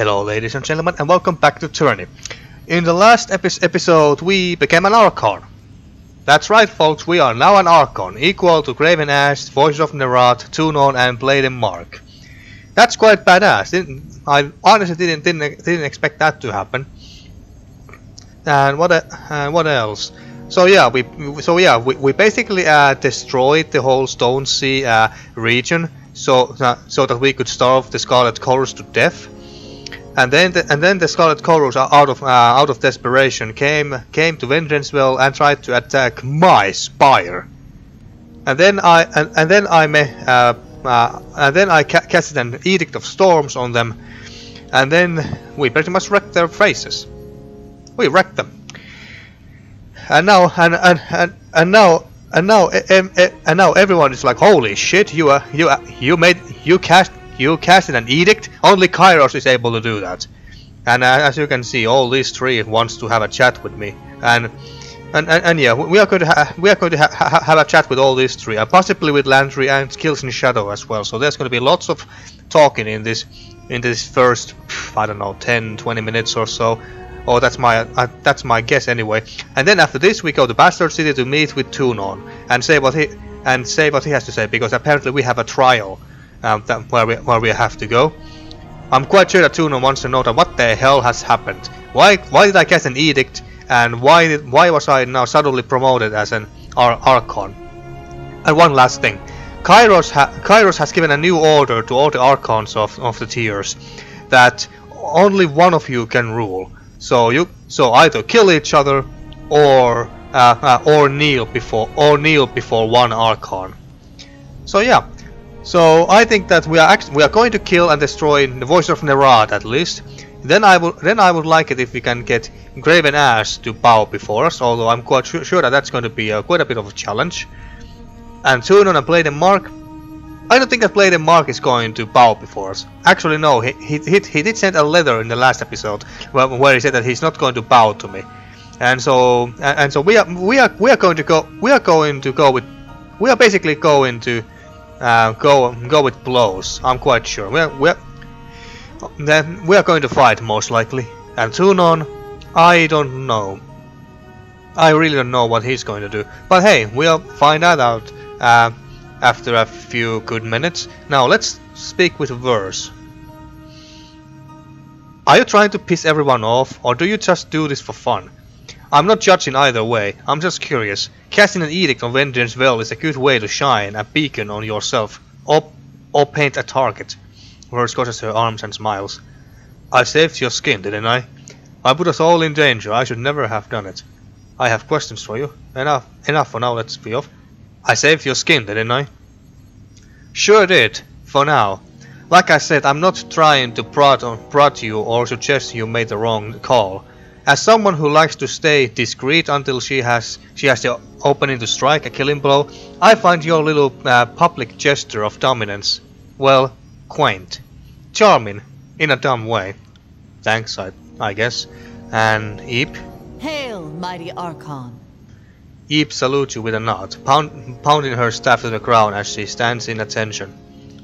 Hello ladies and gentlemen, and welcome back to Tyranny. In the last episode we became an Archon. That's right folks, we are now an Archon, equal to Graven Ash, Voices of Nerat, Tunon and Bleden Mark. That's quite badass. I honestly didn't expect that to happen. And what else? So yeah, we basically destroyed the whole Stone Sea region, so that we could starve the Scarlet Chorus to death. And then the Scarlet Chorus, out of desperation, came to Vengeanceville and tried to attack my spire. And then I casted an Edict of Storms on them, and then we pretty much wrecked their faces. We wrecked them. And now everyone is like, holy shit! You casted an edict. Only Kairos is able to do that. And as you can see, all these three wants to have a chat with me. And yeah, we are going to have a chat with all these three, possibly with Landry and Skills in Shadow as well. So there's going to be lots of talking in this first, I don't know, 10-20 minutes or so. Oh, that's my guess anyway. And then after this, we go to Bastard City to meet with Tunon and say what he has to say, because apparently we have a trial where we have to go. I'm quite sure that Tunon wants to know that what the hell has happened. Why did I cast an edict, and why was I now suddenly promoted as an Archon? And one last thing, Kairos has given a new order to all the Archons of the tiers that only one of you can rule. So either kill each other or kneel before one Archon. So yeah, so I think that we are going to kill and destroy the Voices of Nerat at least. Then I would like it if we can get Graven Ash to bow before us. Although I'm quite sure that that's going to be quite a bit of a challenge. And Tunon and Bleden Mark, I don't think that Bleden Mark is going to bow before us. Actually, no. He did send a letter in the last episode where he said that he's not going to bow to me, and so we are basically going to go with blows. I'm quite sure. We are going to fight most likely. And Tunon, I don't know. I really don't know what he's going to do. But hey, we'll find that out after a few good minutes. Now let's speak with Verse. Are you trying to piss everyone off, or do you just do this for fun? I'm not judging either way, I'm just curious. Casting an edict on Vengeanceville is a good way to shine a beacon on yourself, or paint a target. Verse crosses her arms and smiles. I saved your skin, didn't I? I put us all in danger, I should never have done it. I have questions for you. Enough for now, let's be off. I saved your skin, didn't I? Sure did, for now. Like I said, I'm not trying to prod you or suggest you made the wrong call. As someone who likes to stay discreet until she has the opening to strike a killing blow, I find your little public gesture of dominance, well, quaint. Charming, in a dumb way. Thanks, I guess. And Eep? Hail, mighty Archon. Eep salutes you with a nod, pounding her staff to the ground as she stands in attention.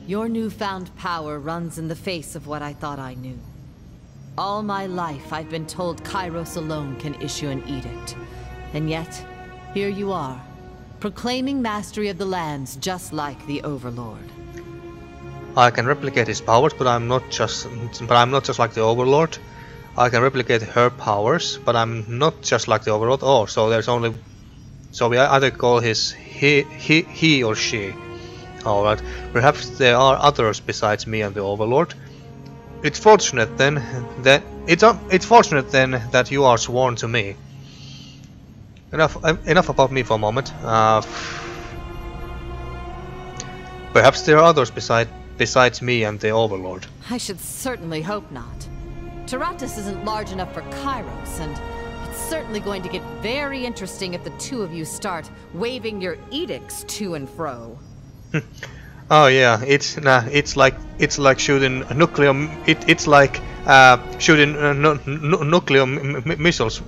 Your newfound power runs in the face of what I thought I knew. All my life I've been told Kairos alone can issue an edict. And yet, here you are, proclaiming mastery of the lands just like the Overlord. I can replicate his powers, but I'm not just like the Overlord. I can replicate her powers, but I'm not just like the Overlord. Oh, so we either call he or she. Alright, perhaps there are others besides me and the Overlord. It's fortunate then that you are sworn to me. Enough about me for a moment. Perhaps there are others besides me and the Overlord. I should certainly hope not. Tyrantus isn't large enough for Kairos, and it's certainly going to get very interesting if the two of you start waving your edicts to and fro. Oh yeah, it's like shooting nuclear. It's like shooting nuclear missiles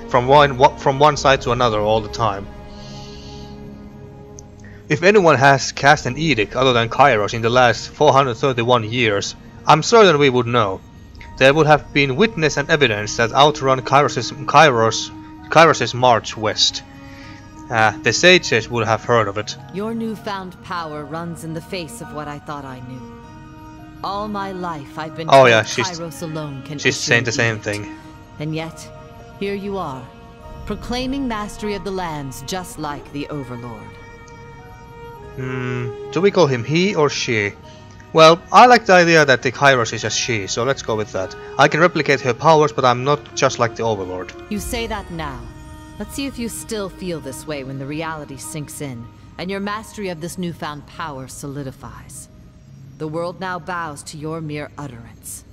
from one side to another all the time. If anyone has cast an edict other than Kairos in the last 431 years, I'm certain we would know. there would have been witness and evidence that outrun Kairos' march west. The sages would have heard of it. Your newfound power runs in the face of what I thought I knew. All my life I've been told Kairos alone can she's saying the same thing. And yet, here you are, proclaiming mastery of the lands just like the Overlord. Do we call him he or she? Well, I like the idea that the Kairos is a she, so let's go with that. I can replicate her powers, but I'm not just like the Overlord. You say that now. Let's see if you still feel this way when the reality sinks in, and your mastery of this newfound power solidifies. The world now bows to your mere utterance.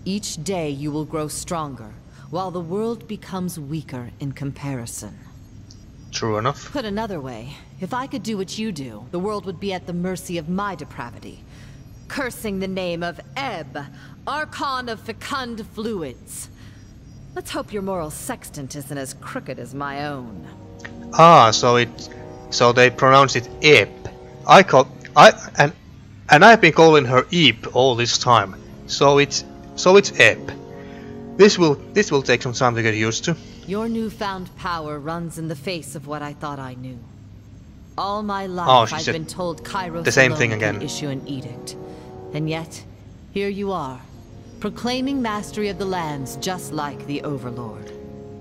Each day you will grow stronger, while the world becomes weaker in comparison. True enough. Put another way, if I could do what you do, the world would be at the mercy of my depravity. Cursing the name of Ebb, Archon of Fecund Fluids. Let's hope your moral sextant isn't as crooked as my own. So they pronounce it Eb. And I've been calling her Eb all this time. So it's Eb. This will take some time to get used to. Your newfound power runs in the face of what I thought I knew. All my life I've been told Kairos the same alone thing again. Can issue an edict. And yet, here you are, proclaiming mastery of the lands just like the Overlord.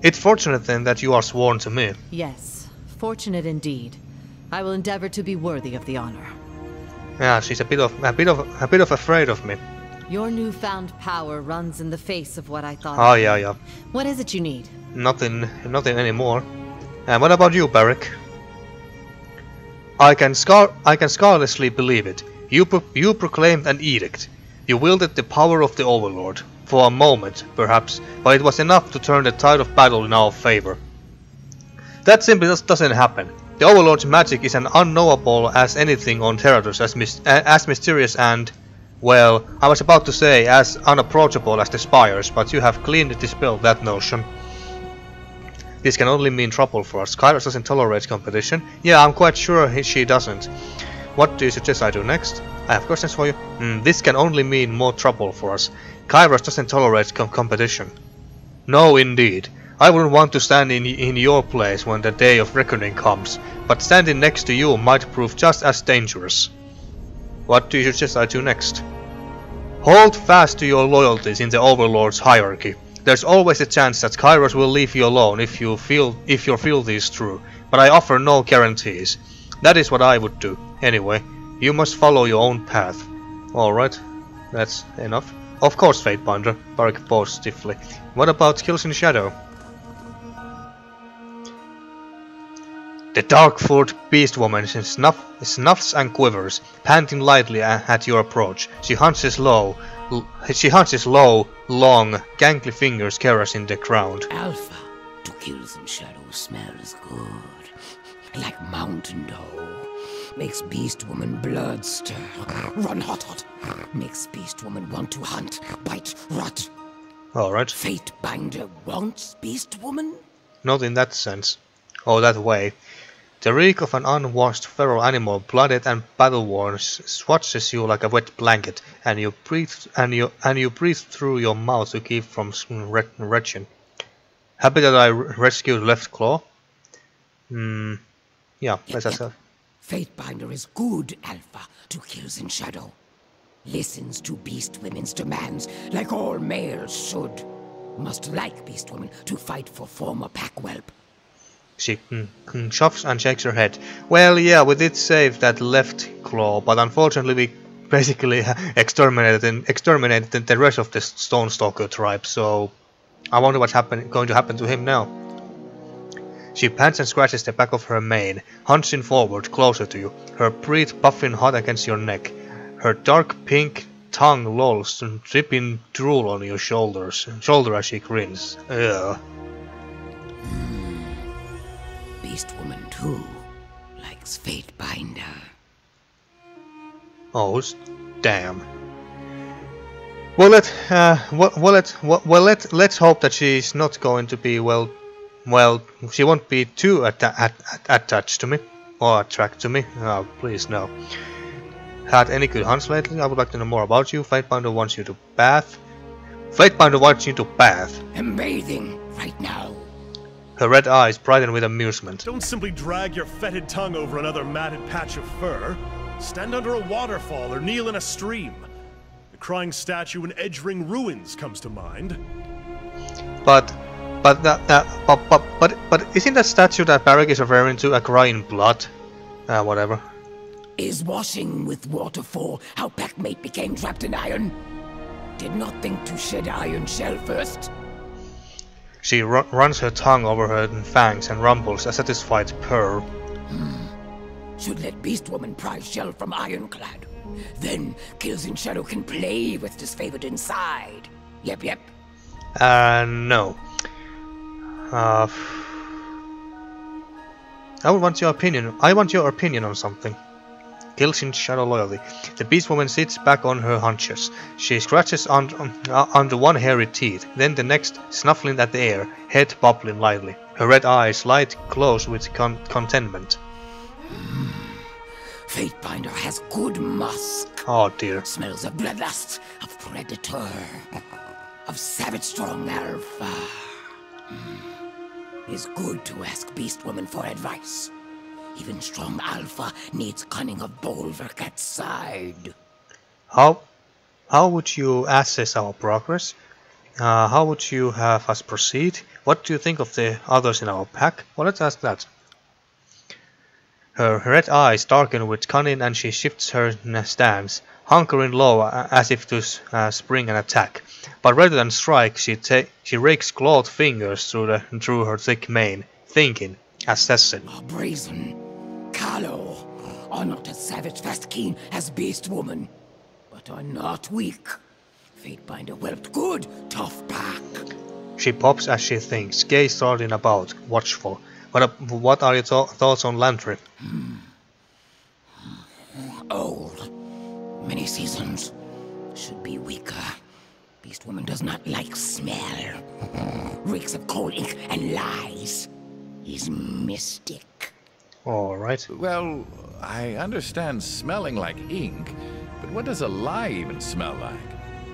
It's fortunate then that you are sworn to me. Yes, fortunate indeed. I will endeavor to be worthy of the honor. Yeah, she's a bit of afraid of me. Your newfound power runs in the face of what I thought. Oh yeah. What is it you need? Nothing anymore. And what about you, Barrick? I can scarlessly believe it. You proclaimed an edict. You wielded the power of the Overlord. For a moment, perhaps, but it was enough to turn the tide of battle in our favor. That simply doesn't happen. The Overlord's magic is as unknowable as anything on Theratos, as mysterious and, well, I was about to say as unapproachable as the spires, but you have cleanly dispelled that notion. This can only mean trouble for us. Kairos doesn't tolerate competition. Yeah, I'm quite sure she doesn't. What do you suggest I do next? I have questions for you. This can only mean more trouble for us. Kairos doesn't tolerate competition. No, indeed. I wouldn't want to stand in your place when the day of reckoning comes, but standing next to you might prove just as dangerous. What do you suggest I do next? Hold fast to your loyalties in the Overlord's hierarchy. There's always a chance that Kairos will leave you alone if your fealty is true, but I offer no guarantees. That is what I would do. Anyway, you must follow your own path. Alright, that's enough. Of course, Fatebinder, Barrick paused stiffly. What about kills in shadow? The dark-furred beast woman snuffs and quivers, panting lightly at your approach. She hunches low, long, gangly fingers caressing the ground. Alpha to kills in shadow smells good, like mountain dew. Makes beast woman blood stir, run hot. Makes beast woman want to hunt, bite, rot. Alright. Fatebinder wants beast woman? Not in that sense. Or that way. The reek of an unwashed feral animal, blooded and battle-worn, swatches you like a wet blanket, and you breathe through your mouth to keep from retching. Happy that I rescued Left Claw? Yeah, that's yep. Fatebinder is good, Alpha, to kills in shadow. Listens to beast women's demands like all males should. Must like beast women to fight for former pack whelp. She shuffles and shakes her head. Well, yeah, we did save that Left Claw, but unfortunately we basically exterminated the rest of the Stonestalker tribe, so I wonder what's going to happen to him now. She pants and scratches the back of her mane, hunching forward closer to you, her breath puffing hot against your neck. Her dark pink tongue lolls, dripping drool on your shoulder as she grins. Ugh. Beast woman too likes Fatebinder. Oh, damn. Well, let's hope that she's not going to be well, she won't be too attached to me or attracted to me. Oh, please no. Had any good hunts lately? I would like to know more about you. Fatebinder wants you to bath. Fatebinder wants you to bath. I'm bathing right now. Her red eyes brighten with amusement. Don't simply drag your fetid tongue over another matted patch of fur. Stand under a waterfall or kneel in a stream. The crying statue in Edgering Ruins comes to mind. But isn't that statue that Barrack is referring to a crying blood? Whatever. Is washing with waterfall how Packmate became trapped in iron? Did not think to shed iron shell first. She runs her tongue over her fangs and rumbles a satisfied purr. Should let Beast Woman pry shell from Ironclad. Then Kills in Shadow can play with disfavored inside. Yep. No. I want your opinion on something. Kills in Shadow loyally. The Beast Woman sits back on her haunches. She scratches under one hairy teeth, then the next, snuffling at the air, head bobbling lightly. Her red eyes light close with contentment. Fatebinder has good musk. Oh dear. Smells of bloodlust, of predator, of savage strong alpha. It's good to ask Beast Woman for advice. Even strong alpha needs cunning of bulwark at side. How would you assess our progress? How would you have us proceed? What do you think of the others in our pack? Well, let's ask that. Her red eyes darken with cunning and she shifts her stance, hunkering low as if to spring an attack. But rather than strike, she rakes clawed fingers through her thick mane, thinking, assassin. Brazen, callow, are not as savage fast keen as Beast Woman, but are not weak. Fatebinder whelped good, tough pack. She pops as she thinks, gaze starting about, watchful. What are your thoughts on Lantry? Old, many seasons, should be weaker. Beast Woman does not like smell. Reeks of coal ink and lies. He's mystic. Alright. Well, I understand smelling like ink, but what does a lie even smell like?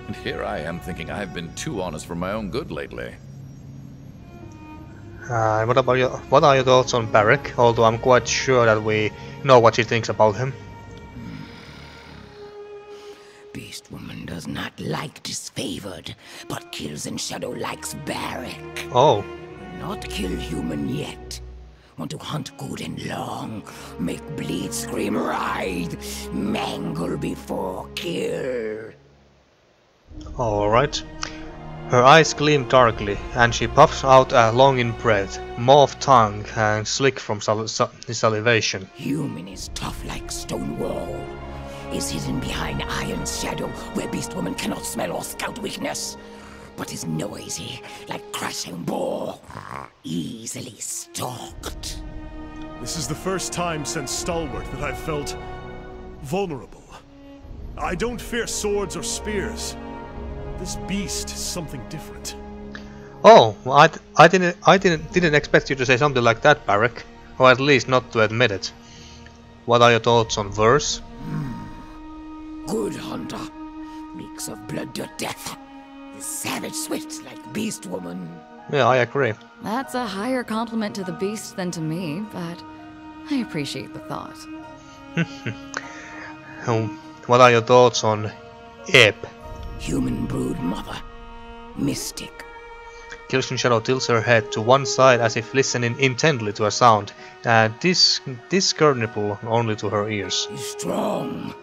And here I am thinking I've been too honest for my own good lately. What are your thoughts on Barrack? Although I'm quite sure that we know what she thinks about him. Beast Woman does not like disfavored, but Kills in Shadow likes Barrack. Oh. Will not kill human yet. Want to hunt good and long, make bleed, scream, writhe, mangle before kill. Alright. Her eyes gleam darkly, and she puffs out a longing breath, mauve tongue and slick from salivation. Human is tough like stone wall. Is hidden behind iron's shadow, where Beast Woman cannot smell or scout weakness. But is noisy, like crashing boar, easily stalked. This is the first time since Stalwart that I've felt vulnerable. I don't fear swords or spears. This beast is something different. Oh, I didn't expect you to say something like that, Barrack, or at least not to admit it. What are your thoughts on Verse? Good hunter, reeks of blood to death. Is savage swift like Beast Woman. Yeah, I agree. That's a higher compliment to the beast than to me, but I appreciate the thought. What are your thoughts on Eb? Human brood mother. Mystic. Kills in Shadow tilts her head to one side as if listening intently to a sound, discernible only to her ears. He's strong.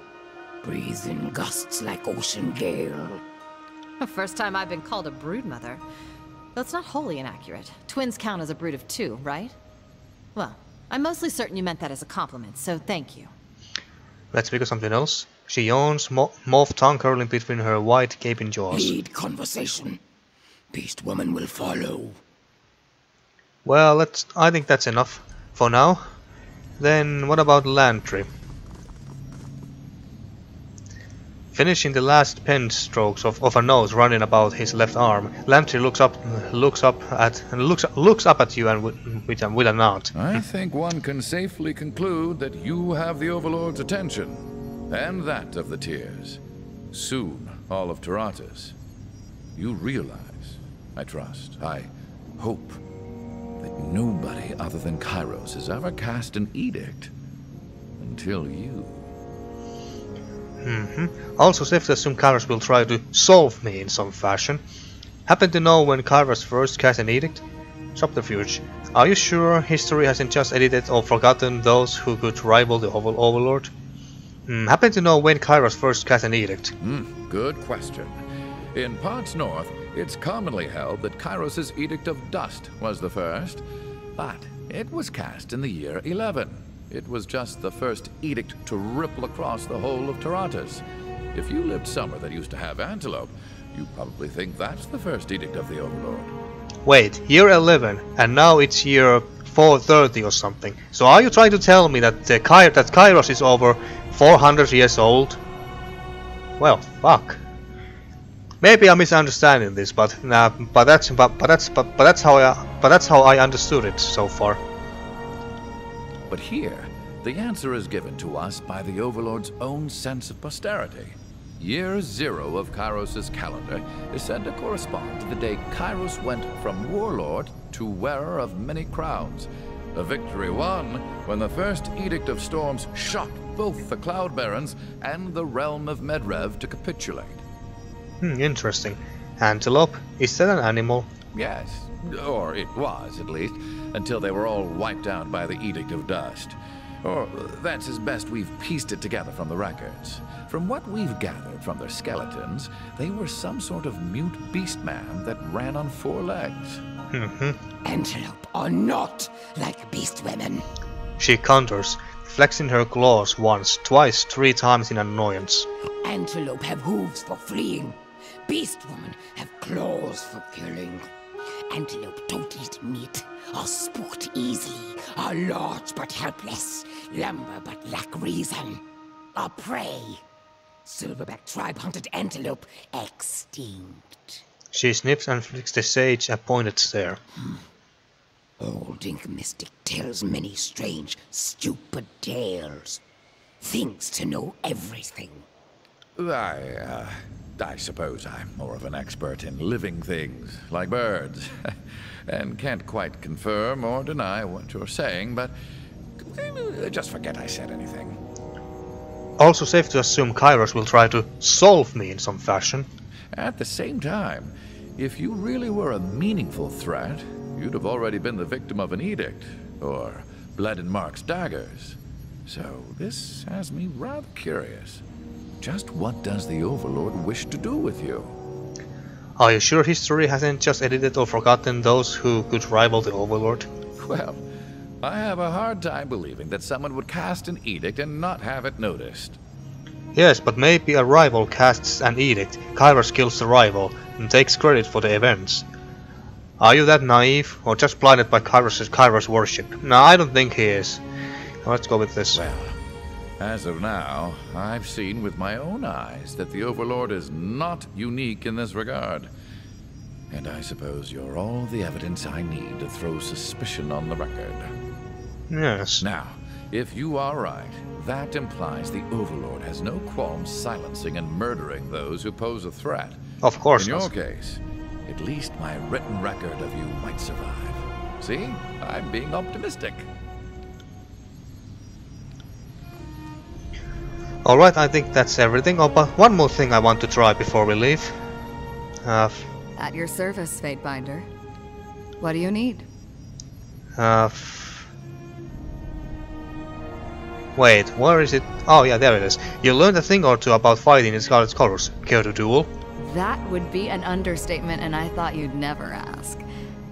Breathes in gusts like ocean gale. The first time I've been called a broodmother. That's not wholly inaccurate. Twins count as a brood of 2, right? Well, I'm mostly certain you meant that as a compliment, so thank you. Let's speak of something else. She yawns, mauve tongue curling between her wide, gaping jaws. Lead conversation. Beast Woman will follow. Well, I think that's enough for now. Then what about Lantry? Finishing the last pen strokes of a nose running about his left arm, Lantry looks up at you and with a nod. I think one can safely conclude that you have the Overlord's attention, and that of the Tears. Soon, all of Tarata's. you realize, I trust, I hope, that nobody other than Kairos has ever cast an edict until you. Also, safe to assume Kairos will try to solve me in some fashion. Happen to know when Kairos first cast an edict? Subterfuge. Are you sure history hasn't just edited or forgotten those who could rival the Overlord? Happen to know when Kairos first cast an edict? Good question. In parts north, it's commonly held that Kairos' Edict of Dust was the first, but it was cast in the year 11. It was just the first edict to ripple across the whole of Tyranny. If you lived somewhere that used to have antelope, you probably think that's the first edict of the Overlord. Wait, year 11, and now it's year 430 or something. So are you trying to tell me that that Kairos is over 400 years old? Well, fuck. Maybe I'm misunderstanding this, but that's how I understood it so far. But here, the answer is given to us by the Overlord's own sense of posterity. Year 0 of Kairos' calendar is said to correspond to the day Kairos went from warlord to wearer of many crowns, a victory won when the first Edict of Storms shocked both the Cloud Barons and the realm of Medrev to capitulate. Interesting. Antelope? Is that an animal? Yes, or it was at least, until they were all wiped out by the Edict of Dust. Or that's as best we've pieced it together from the records. From what we've gathered from their skeletons, they were some sort of mute beast man that ran on 4 legs. Antelope are not like beast women. She counters, flexing her claws once, twice, 3 times in annoyance. Antelope have hooves for fleeing. Beast women have claws for killing. Antelope don't eat meat, are spooked easily, are large but helpless, lumber but lack reason, are prey. Silverback tribe hunted antelope extinct. She sniffs and flicks the sage a pointed stare. Old ink mystic tells many strange, stupid tales. Thinks to know everything. I suppose I'm more of an expert in living things, like birds, and can't quite confirm or deny what you're saying, but just forget I said anything. Also safe to assume Kairos will try to solve me in some fashion. At the same time, if you really were a meaningful threat, you'd have already been the victim of an edict, or Bleden marks daggers. So this has me rather curious. Just what does the Overlord wish to do with you? Are you sure history hasn't just edited or forgotten those who could rival the Overlord? Well, I have a hard time believing that someone would cast an edict and not have it noticed. Yes, but maybe a rival casts an edict, Kairos kills the rival, and takes credit for the events. Are you that naive, or just blinded by Kairos worship? No, I don't think he is. Let's go with this. Well, as of now, I've seen with my own eyes that the Overlord is not unique in this regard. And I suppose you're all the evidence I need to throw suspicion on the record. Yes. Now, if you are right, that implies the Overlord has no qualms silencing and murdering those who pose a threat. Of course not. In not. your case, at least my written record of you might survive. See? I'm being optimistic. Alright, I think that's everything. Oh, but one more thing I want to try before we leave. At your service, Fatebinder. What do you need? Wait, where is it? Oh yeah, there it is. You learned a thing or two about fighting in Scarlet's colors. Care to duel? That would be an understatement, and I thought you'd never ask.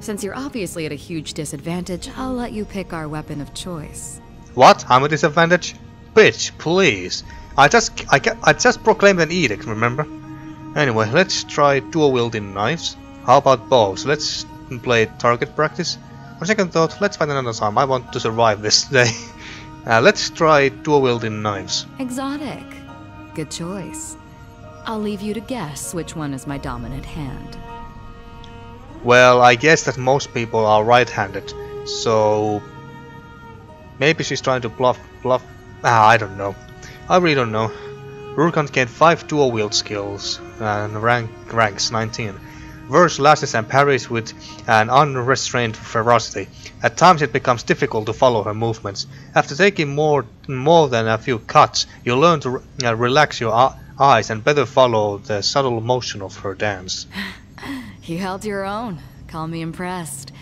Since you're obviously at a huge disadvantage, I'll let you pick our weapon of choice. What? I'm a disadvantage? Bitch, please. I just proclaimed an edict, remember? Anyway, let's try dual-wielding knives. How about bows? Let's play target practice. On second thought, let's find another time. I want to survive this day. Let's try dual-wielding knives. Exotic. Good choice. I'll leave you to guess which one is my dominant hand. Well, I guess that most people are right-handed, so maybe she's trying to bluff. I don't know. I really don't know. Rurikant gained 5 dual-wield skills and ranks 19. Verse lashes and parries with an unrestrained ferocity. At times it becomes difficult to follow her movements. After taking more than a few cuts, you learn to relax your eyes and better follow the subtle motion of her dance. You held your own. Call me impressed.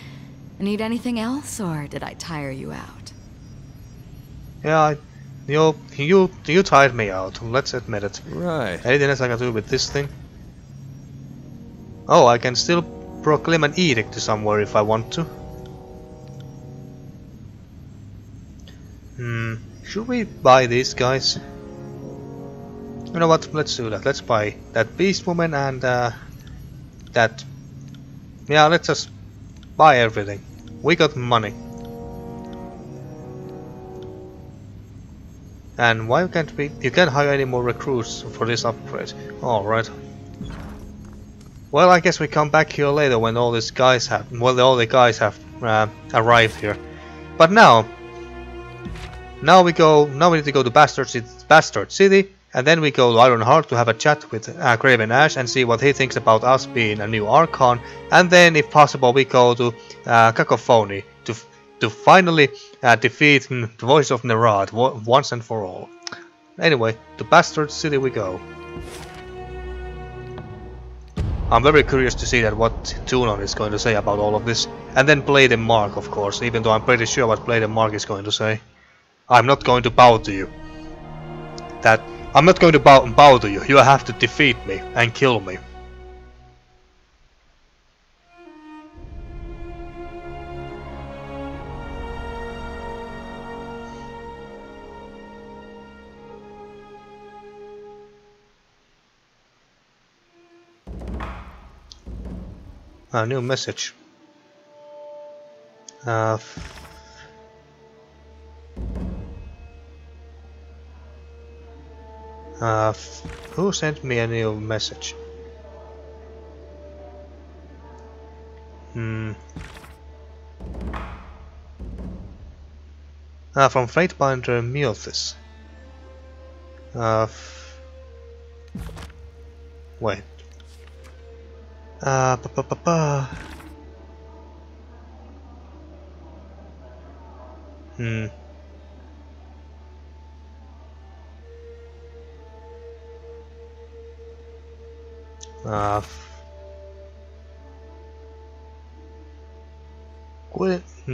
Need anything else, or did I tire you out? Yeah, you tired me out, let's admit it. Right. Anything else I can do with this thing? Oh, I can still proclaim an edict to somewhere if I want to. Should we buy these guys? You know what, let's do that. Let's buy that beast woman and that. Yeah, let's just buy everything. We got money. And why can't we? You can't hire any more recruits for this upgrade. Alright. Well, I guess we come back here later when all these guys have. Well, all the guys have arrived here. But now we go. Now we need to go to Bastard City, and then we go to Ironheart to have a chat with Craven Ash and see what he thinks about us being a new Archon. And then, if possible, we go to Cacophony to finally defeat the Voices of Nerat once and for all. Anyway, to Bastard City we go. I'm very curious to see what Tunon is going to say about all of this. And then Bleden Mark, of course, even though I'm pretty sure what Bleden Mark is going to say. I'm not going to bow to you. I'm not going to bow to you. You have to defeat me and kill me. A new message. Who sent me a new message? From Fatebinder Miothis. Wait.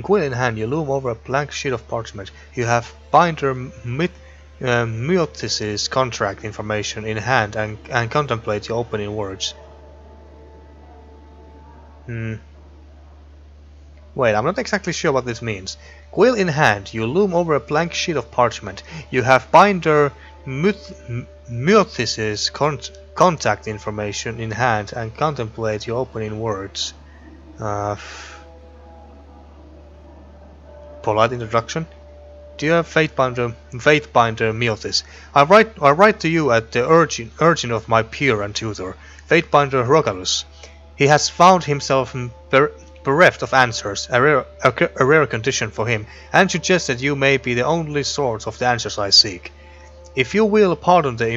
Quill in hand, you loom over a blank sheet of parchment. You have Binder Myotis' contract information in hand and contemplate your opening words. Wait, I'm not exactly sure what this means. Quill in hand, you loom over a blank sheet of parchment. You have Binder Myotis' contact information in hand and contemplate your opening words. Polite introduction. Dear Fatebinder Myotis, I write to you at the urging of my peer and tutor, Fatebinder Rogalus. He has found himself bereft of answers, a rare condition for him, and suggests that you may be the only source of the answers I seek. If you will pardon the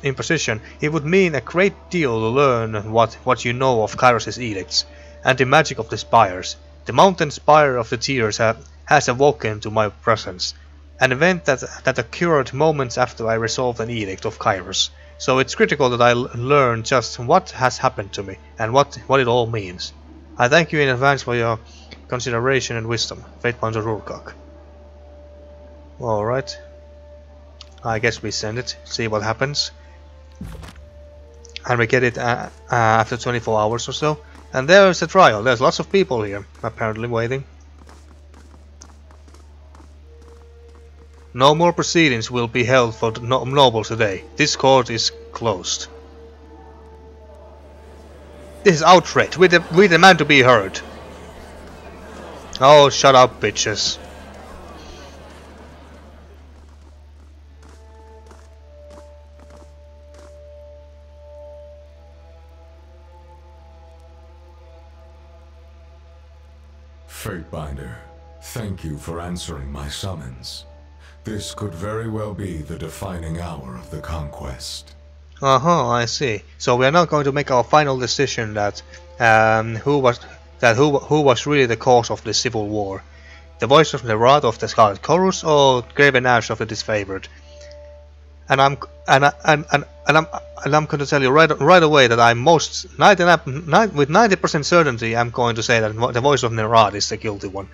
imposition, it would mean a great deal to learn what you know of Kairos' edicts, and the magic of the spires. The mountain spire of the tears has awoken to my presence, an event that occurred moments after I resolved an edict of Kairos. So it's critical that I learn just what has happened to me, and what it all means. I thank you in advance for your consideration and wisdom, Fatebinder Rurkok. Alright. I guess we send it, see what happens. And we get it after 24 hours or so. And there's the trial. There's lots of people here, apparently waiting. No more proceedings will be held for the nobles today. This court is closed. This is outrage. We demand to be heard. Oh, shut up, bitches. Fatebinder, thank you for answering my summons. This could very well be the defining hour of the conquest. I see. So we are now going to make our final decision that who was really the cause of this civil war. The Voice of Nerat of the Scarlet Chorus or Graven Ash of the Disfavored. And I'm going to tell you right away that I'm with 90% certainty I'm going to say that the Voice of Nerat is the guilty one.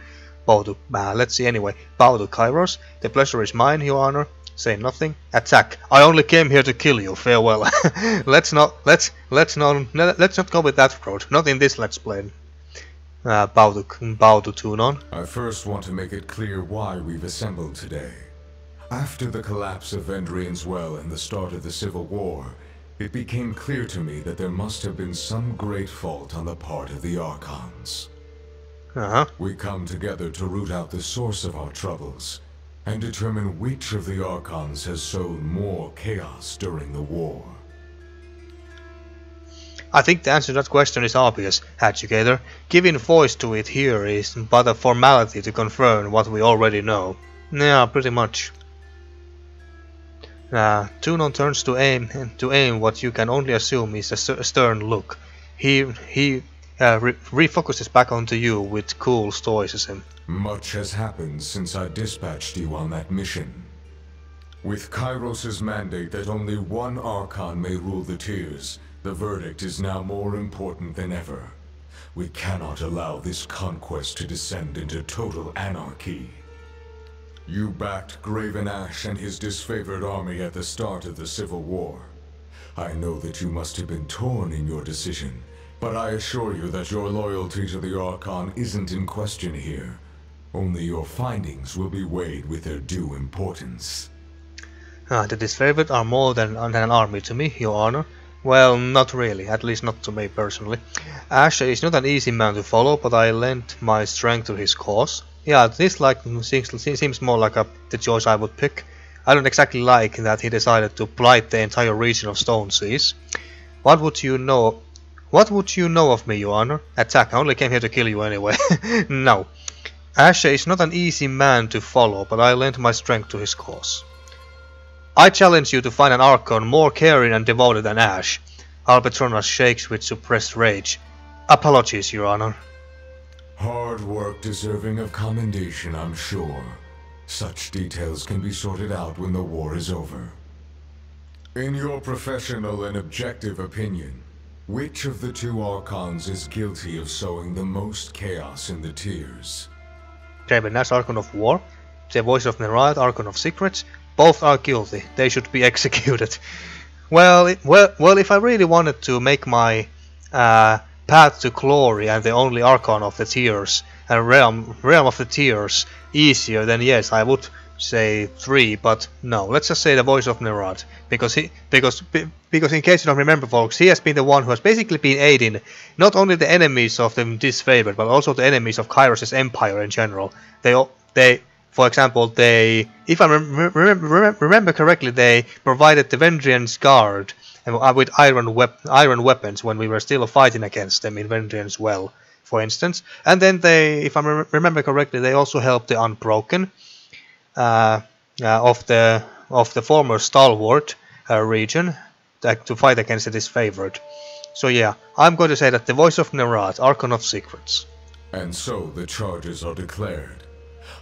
Bow to let's see anyway. Bow to Kairos. The pleasure is mine, Your Honor. Say nothing. Attack. I only came here to kill you. Farewell. let's not go with that approach. Not in this Let's Play. Bow to Tunon. I first want to make it clear why we've assembled today. After the collapse of Vendrian's Well and the start of the Civil War, it became clear to me that there must have been some great fault on the part of the Archons. We come together to root out the source of our troubles, and determine which of the Archons has sowed more chaos during the war. I think the answer to that question is obvious, Educator. Giving voice to it here is but a formality to confirm what we already know. Yeah, pretty much. Tunon turns to aim what you can only assume is a stern look. He refocuses back onto you with cool stoicism. Much has happened since I dispatched you on that mission. With Kairos' mandate that only one Archon may rule the tiers, the verdict is now more important than ever. We cannot allow this conquest to descend into total anarchy. You backed Graven Ash and his disfavored army at the start of the Civil War. I know that you must have been torn in your decision, but I assure you that your loyalty to the Archon isn't in question here. Only your findings will be weighed with their due importance. The disfavored are more than an army to me, Your Honor. Well, not really, at least not to me personally. Ash is not an easy man to follow, but I lent my strength to his cause. Yeah, this seems more like the choice I would pick. I don't exactly like that he decided to blight the entire region of Stone Seas. What would you know of me, Your Honor? Attack, I only came here to kill you anyway. No. Ash is not an easy man to follow, but I lent my strength to his cause. I challenge you to find an Archon more caring and devoted than Ash. Albetronas shakes with suppressed rage. Apologies, Your Honor. Hard work deserving of commendation, I'm sure. Such details can be sorted out when the war is over. In your professional and objective opinion, which of the two Archons is guilty of sowing the most chaos in the tiers? Graven Ash, Archon of War. The Voice of Nerat, Archon of Secrets. Both are guilty. They should be executed. Well, if I really wanted to make my path to glory and the only Archon of the tiers and realm of the tiers easier, then yes, I would say 3, but no. Let's just say the Voice of Nerat, because in case you don't remember, folks, he has been the one who has basically been aiding not only the enemies of the disfavored, but also the enemies of Kairos' empire in general. For example, if I remember correctly, they provided the Vendrian's guard with iron weapons when we were still fighting against them in Vendrian's Well, for instance. And then if I remember correctly, they also helped the Unbroken of the former Stalwart region to fight against the disfavored. So yeah, I'm going to say that the Voice of Nerat, Archon of Secrets. And so the charges are declared.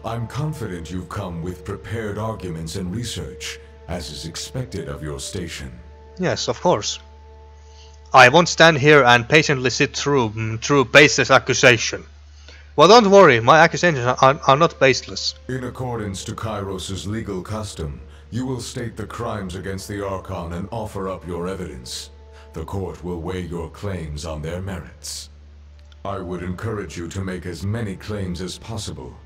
I'm confident you've come with prepared arguments and research, as is expected of your station. Yes, of course. I won't stand here and patiently sit through baseless accusation. Well, don't worry, my accusations are not baseless. In accordance to Kairos' legal custom, you will state the crimes against the Archon and offer up your evidence. The court will weigh your claims on their merits. I would encourage you to make as many claims as possible.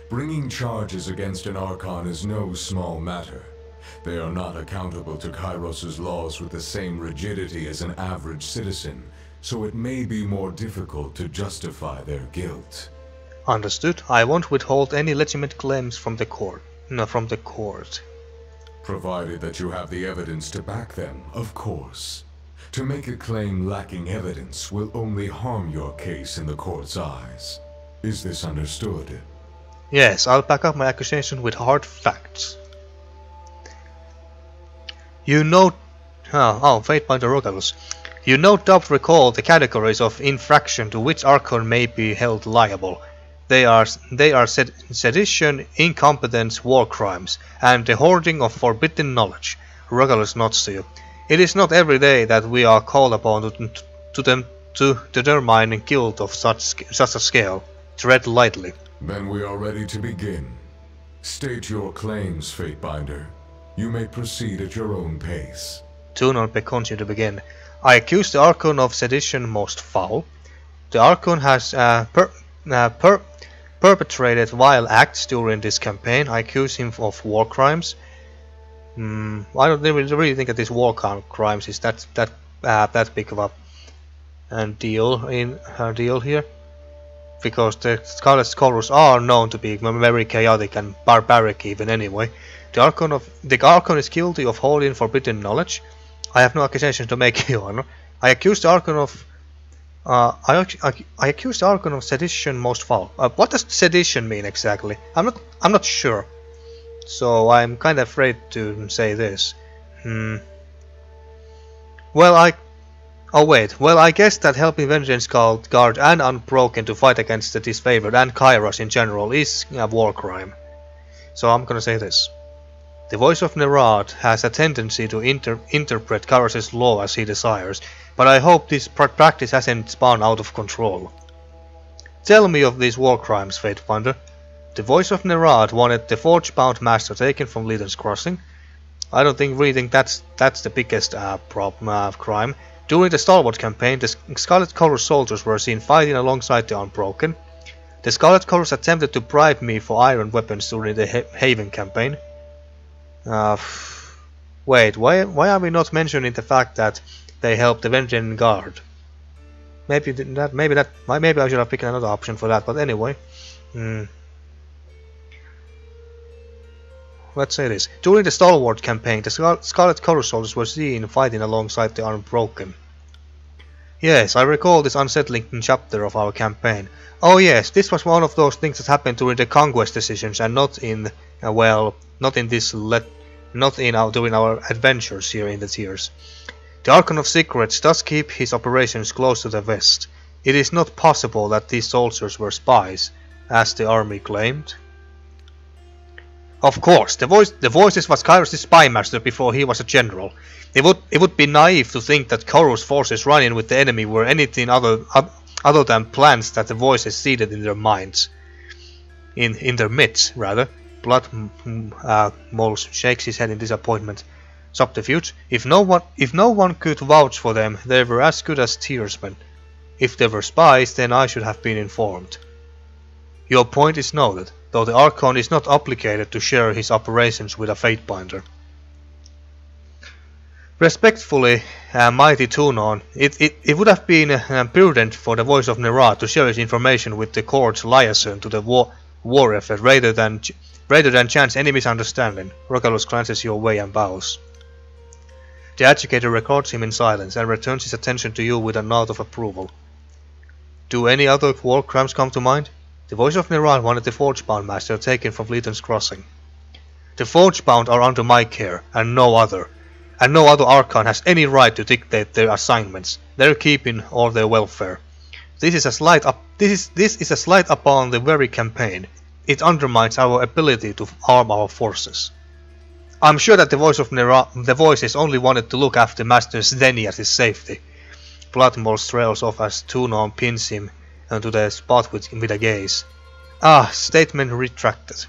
Bringing charges against an Archon is no small matter. They are not accountable to Kairos' laws with the same rigidity as an average citizen, so it may be more difficult to justify their guilt. Understood. I won't withhold any legitimate claims from the court. Provided that you have the evidence to back them, of course. To make a claim lacking evidence will only harm your case in the court's eyes. Is this understood? Yes, I'll back up my accusation with hard facts. You know Fatebinder Rogalus. You no doubt recall the categories of infraction to which Archon may be held liable. They are sedition, incompetence, war crimes, and the hoarding of forbidden knowledge. Rogalus nods to you. It is not every day that we are called upon to determine guilt of such a scale. Tread lightly. Then we are ready to begin. State your claims, Fatebinder. You may proceed at your own pace. Tunon beckons you to begin. I accuse the Archon of sedition most foul. The Archon has perpetrated vile acts during this campaign. I accuse him of war crimes. I don't really think that this war crimes is that big of a deal here, because the Scarlet Scholars are known to be very chaotic and barbaric even anyway. The Archon is guilty of holding forbidden knowledge. I have no accusations to make, Your Honor. I accuse the Archon of sedition most foul. What does sedition mean exactly? I'm not sure. So I'm kind of afraid to say this. Well, I guess that helping Vengeance Guard and Unbroken to fight against the disfavored and Kairos in general is a war crime. So I'm gonna say this. The Voice of Nerat has a tendency to interpret Kairos' law as he desires, but I hope this practice hasn't spun out of control. Tell me of these war crimes, Fatefinder. The Voice of Nerat wanted the Forge-bound master taken from Bleden's Crossing. I don't really think that's the biggest crime. During the Stalwart campaign, the Scarlet Color soldiers were seen fighting alongside the Unbroken. The Scarlet Colors attempted to bribe me for iron weapons during the Haven campaign. Wait, why are we not mentioning the fact that they helped the Vengeance Guard? Maybe I should have picked another option for that, but anyway. Let's say this. During the Stalwart campaign, the Scarlet Color soldiers were seen fighting alongside the Unbroken. Yes, I recall this unsettling chapter of our campaign. Oh yes, this was one of those things that happened during the conquest decisions and not in, during our adventures here in the Tiers. The Archon of Secrets does keep his operations close to the west. It is not possible that these soldiers were spies, as the army claimed. Of course, the Voices was Kairos' spy master before he was a general. It would be naive to think that Kairos' forces running with the enemy were anything other than plans that the Voices seeded in their minds. In their midst, rather. Blood Moles shakes his head in disappointment. Subterfuge. If no one could vouch for them, they were as good as Tiersmen. If they were spies, then I should have been informed. Your point is noted, though the Archon is not obligated to share his operations with a Fatebinder. Respectfully, mighty Tunon, it would have been prudent for the Voice of Nerat to share his information with the court's liaison to the war effort rather than chance any misunderstanding. Rogalus glances your way and bows. The Educator records him in silence and returns his attention to you with a nod of approval. Do any other war crimes come to mind? The Voice of Nerat wanted the Forge-bound master taken from Bleden's Crossing. The Forge-bound are under my care, and no other. And no other Archon has any right to dictate their assignments, their keeping, or their welfare. This is a slight upon the very campaign. It undermines our ability to arm our forces. I'm sure that the Voice of Nerat, the Voices only wanted to look after Master Zdenias' safety. Bloodmole trails off as Tunon pins him to the spot with a gaze. Ah, statement retracted.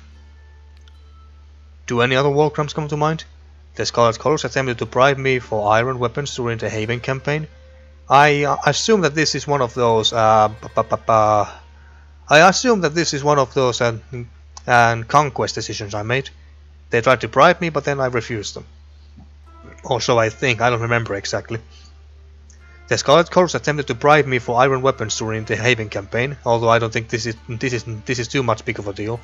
Do any other war crimes come to mind? The Scarlet Colors attempted to bribe me for iron weapons during the Haven campaign. I assume that this is one of those. Conquest decisions I made. They tried to bribe me, but then I refused them. Or so I think. I don't remember exactly. The Scarlet Colors attempted to bribe me for iron weapons during the Haven campaign, although I don't think this is too much big of a deal.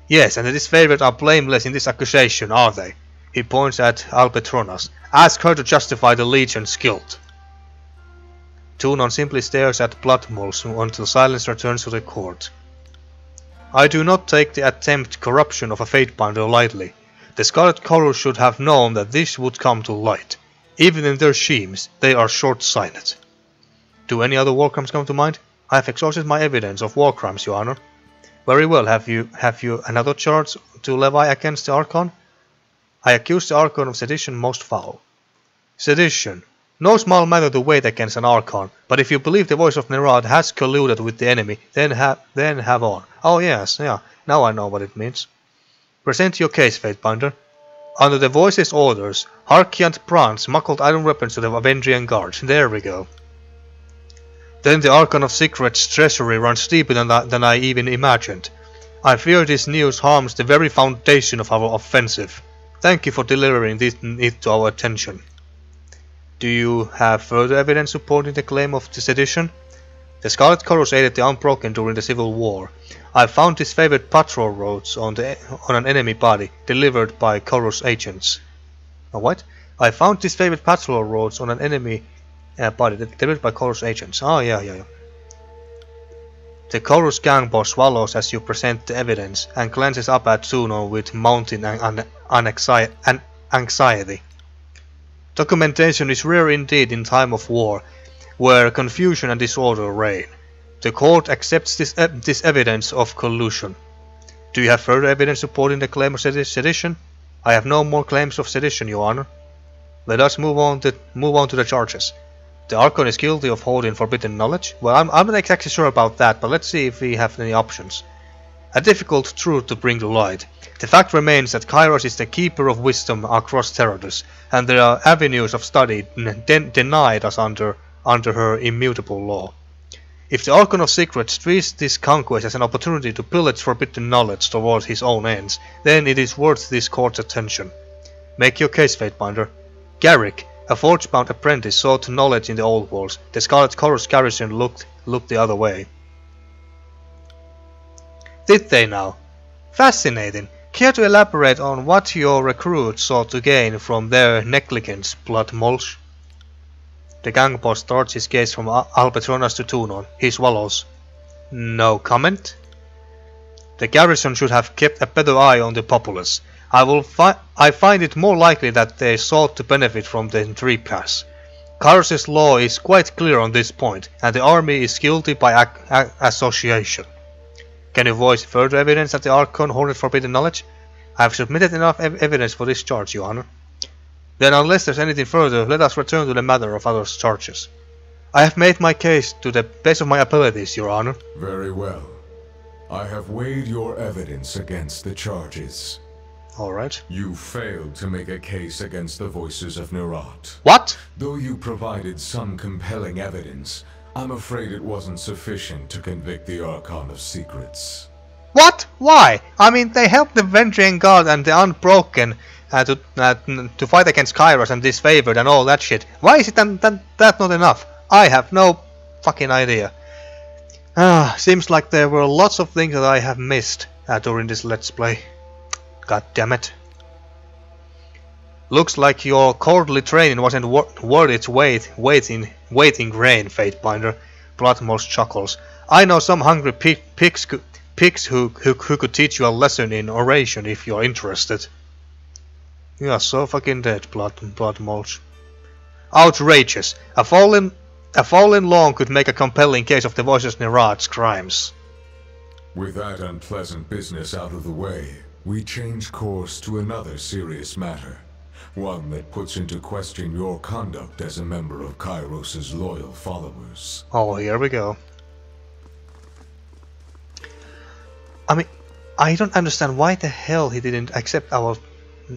Yes, and the disfavored are blameless in this accusation, are they? He points at Alpetronas. Ask her to justify the Legion's guilt. Tunon simply stares at Bloodmoles until silence returns to the court. I do not take the attempt corruption of a Fatebinder lightly. The Scarlet Colors should have known that this would come to light. Even in their schemes, they are short-sighted. Do any other war crimes come to mind? I have exhausted my evidence of war crimes, Your Honor. Very well, have you another charge to levy against the Archon? I accuse the Archon of sedition most foul. Sedition. No small matter to wait against an Archon, but if you believe the Voice of Nerat has colluded with the enemy, then have on. Oh yes, yeah, now I know what it means. Present your case, Fatebinder. Under the Voice's orders, Harkiant Pran smuggled iron weapons to the Avengrian Guard. There we go. Then the Archon of Secret's treasury runs deeper than I even imagined. I fear this news harms the very foundation of our offensive. Thank you for delivering it to our attention. Do you have further evidence supporting the claim of the sedition? The Scarlet Chorus aided the Unbroken during the Civil War. I found disfavored patrol roads on an enemy body, delivered by Chorus agents. What? I found disfavored patrol roads on an enemy body, delivered by Chorus agents. Oh, yeah. The Chorus gang boss swallows as you present the evidence, and glances up at Tunon with mounting anxiety. Documentation is rare indeed in time of war, where confusion and disorder reign. The court accepts this evidence of collusion. Do you have further evidence supporting the claim of sedition? I have no more claims of sedition, Your Honor. Let us move on to the charges. The Archon is guilty of holding forbidden knowledge. Well, I'm not exactly sure about that, but let's see if we have any options. A difficult truth to bring to light. The fact remains that Kairos is the keeper of wisdom across Terodus, and there are avenues of study denied us under her immutable law. If the Archon of Secrets treats this conquest as an opportunity to pillage forbidden knowledge towards his own ends, then it is worth this court's attention. Make your case, Fatebinder. Garrick, a forge-bound apprentice, sought knowledge in the old worlds. The Scarlet Chorus garrison looked the other way. Did they now? Fascinating. Care to elaborate on what your recruits sought to gain from their negligence, Blood Mulch? The gang boss starts his gaze from Alpetronas to Tunon. He swallows. No comment? The garrison should have kept a better eye on the populace. I find it more likely that they sought to benefit from the Tree Pass. Kairos' law is quite clear on this point, and the army is guilty by association. Can you voice further evidence that the Archon hoarded forbidden knowledge? I have submitted enough evidence for this charge, Your Honor. Then unless there's anything further, let us return to the matter of other charges. I have made my case to the best of my abilities, Your Honor. Very well. I have weighed your evidence against the charges. Alright. You failed to make a case against the Voices of Nerat. What? Though you provided some compelling evidence, I'm afraid it wasn't sufficient to convict the Archon of Secrets. What? Why? I mean, they helped the Avengrian Guard and the Unbroken to fight against Kairos and disfavored and all that shit. Why is it that not enough? I have no fucking idea. Seems like there were lots of things that I have missed during this Let's Play. God damn it. Looks like your cowardly training wasn't worth its weight in grain, Fatebinder. Bloodmost chuckles. I know some hungry pigs who could teach you a lesson in oration if you're interested. You are so fucking dead, Bloodmost. Outrageous. A fallen law could make a compelling case of the Voices of Nerat's crimes. With that unpleasant business out of the way, we change course to another serious matter. One that puts into question your conduct as a member of Kairos' loyal followers. Oh, here we go. I mean, I don't understand why the hell he didn't accept our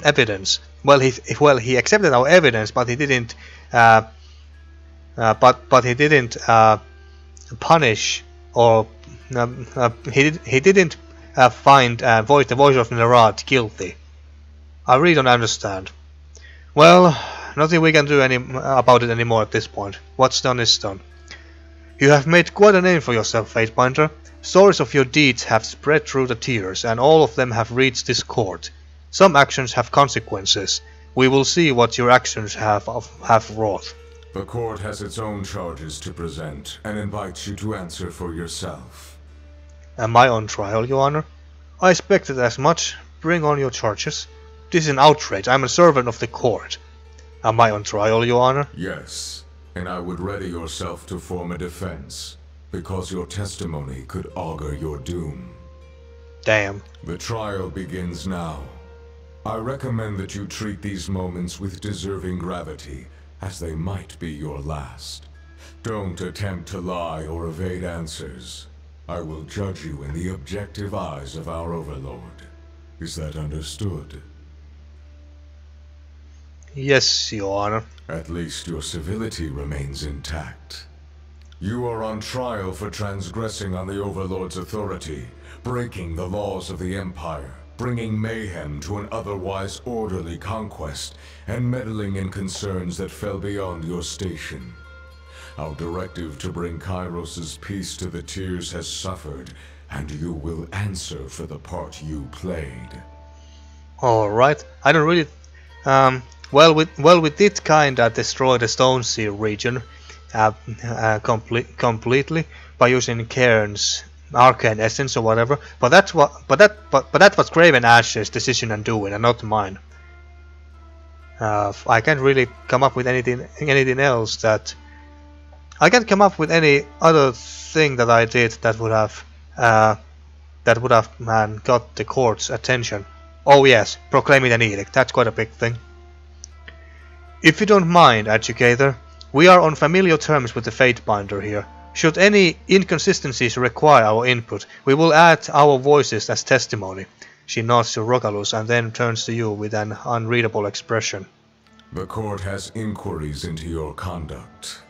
evidence. Well, he accepted our evidence, but he didn't. But he didn't punish or he didn't find the Voice of Nerat guilty. I really don't understand. Well, nothing we can do about it anymore at this point. What's done is done. You have made quite a name for yourself, Fatebinder. Stories of your deeds have spread through the tiers, and all of them have reached this court. Some actions have consequences. We will see what your actions have wrought. The court has its own charges to present, and invites you to answer for yourself. Am I on trial, Your Honor? I expected as much. Bring on your charges. This is an outrage. I am a servant of the court. Am I on trial, Your Honor? Yes, and I would ready yourself to form a defense, because your testimony could augur your doom. Damn. The trial begins now. I recommend that you treat these moments with deserving gravity, as they might be your last. Don't attempt to lie or evade answers. I will judge you in the objective eyes of our Overlord. Is that understood? Yes, Your Honor. At least your civility remains intact. You are on trial for transgressing on the Overlord's authority, breaking the laws of the Empire, bringing mayhem to an otherwise orderly conquest, and meddling in concerns that fell beyond your station. Our directive to bring Kairos' peace to the Tears has suffered, and you will answer for the part you played. Alright, I don't really... Well, we did kinda destroy the Stone Sea region completely by using Cairn's arcane essence or whatever, but that was Graven Ash's decision and doing, and not mine. I can't really come up with anything else that... I can't come up with any other thing that I did that would have got the court's attention. Oh yes, proclaiming an edict, that's quite a big thing. If you don't mind, Educator, we are on familiar terms with the Fatebinder here. Should any inconsistencies require our input, we will add our voices as testimony. She nods to Rogalus and then turns to you with an unreadable expression. The court has inquiries into your conduct.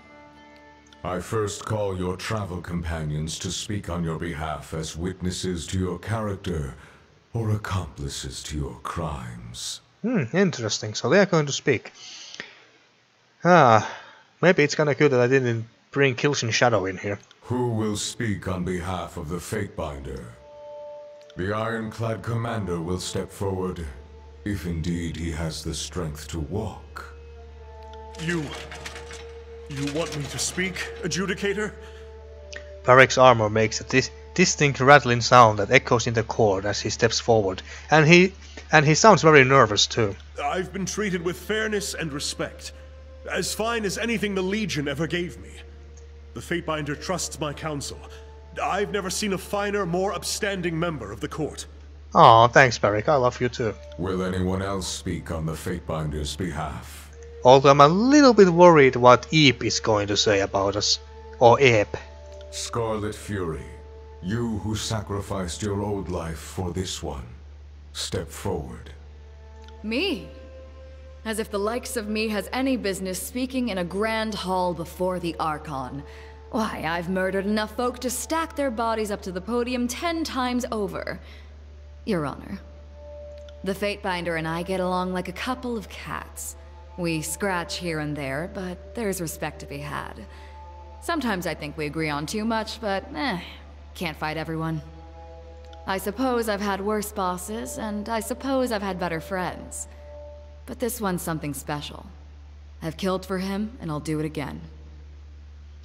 I first call your travel companions to speak on your behalf as witnesses to your character or accomplices to your crimes. Interesting. So they are going to speak. Maybe it's kinda good that I didn't bring Kilsin Shadow in here. Who will speak on behalf of the Fatebinder? The Ironclad Commander will step forward, if indeed he has the strength to walk. You want me to speak, Adjudicator? Barek's armor makes a distinct rattling sound that echoes in the court as he steps forward, and he sounds very nervous too. I've been treated with fairness and respect. As fine as anything the Legion ever gave me. The Fatebinder trusts my counsel. I've never seen a finer, more upstanding member of the court. Aw, thanks Barek, I love you too. Will anyone else speak on the Fatebinder's behalf? Although I'm a little bit worried what Eep is going to say about us. Or Eep. Scarlet Fury, you who sacrificed your old life for this one, step forward. Me? As if the likes of me has any business speaking in a grand hall before the Archon. Why, I've murdered enough folk to stack their bodies up to the podium 10 times over. Your Honor, the Fatebinder and I get along like a couple of cats. We scratch here and there, but there's respect to be had. Sometimes I think we agree on too much, but can't fight everyone. I suppose I've had worse bosses, and I suppose I've had better friends. But this one's something special. I've killed for him, and I'll do it again.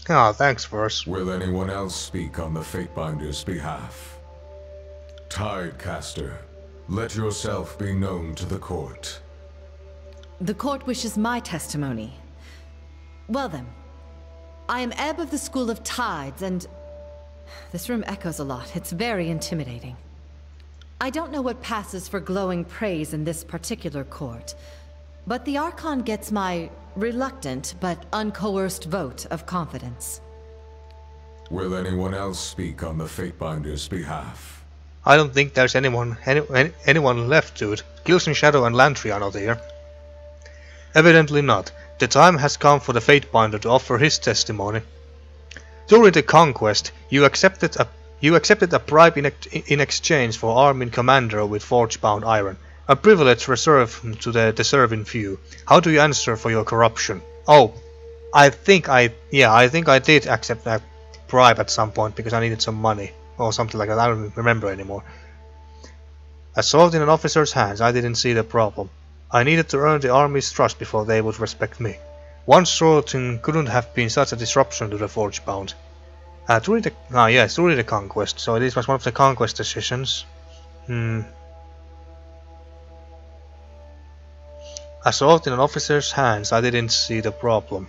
Ah, thanks, Verse. Will anyone else speak on the Fatebinder's behalf? Tidecaster, let yourself be known to the court. The court wishes my testimony. Well then, I am Ebb of the School of Tides, and... This room echoes a lot. It's very intimidating. I don't know what passes for glowing praise in this particular court, but the Archon gets my reluctant but uncoerced vote of confidence. Will anyone else speak on the Fatebinder's behalf? I don't think there's anyone left to it. Kilsin Shadow and Lantry are not here. Evidently not. The time has come for the Fatebinder to offer his testimony. During the conquest, you accepted a bribe in exchange for arming Commander with forge-bound iron, a privilege reserved to the deserving few. How do you answer for your corruption? Oh, I think I did accept that bribe at some point because I needed some money or something like that. I don't remember anymore. A sword in an officer's hands, I didn't see the problem. I needed to earn the army's trust before they would respect me. One sword couldn't have been such a disruption to the forge-bound. During the conquest, so this was one of the conquest decisions. I saw it in an officer's hands, I didn't see the problem.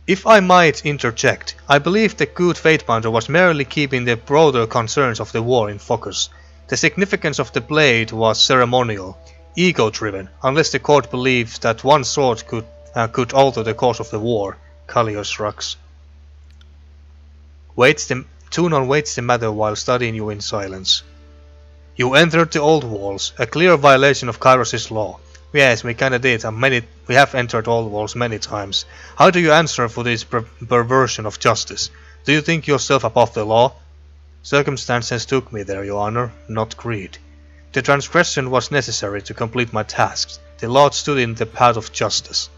If I might interject, I believe the good Fatebinder was merely keeping the broader concerns of the war in focus. The significance of the blade was ceremonial, ego-driven, unless the court believed that one sword could alter the course of the war. Kallio shrugs. Tunon waits the matter while studying you in silence. You entered the old walls, a clear violation of Kairos' law. Yes, we kinda did, we have entered old walls many times. How do you answer for this perversion of justice? Do you think yourself above the law? Circumstances took me there, your honor, not greed. The transgression was necessary to complete my tasks. The law stood in the path of justice.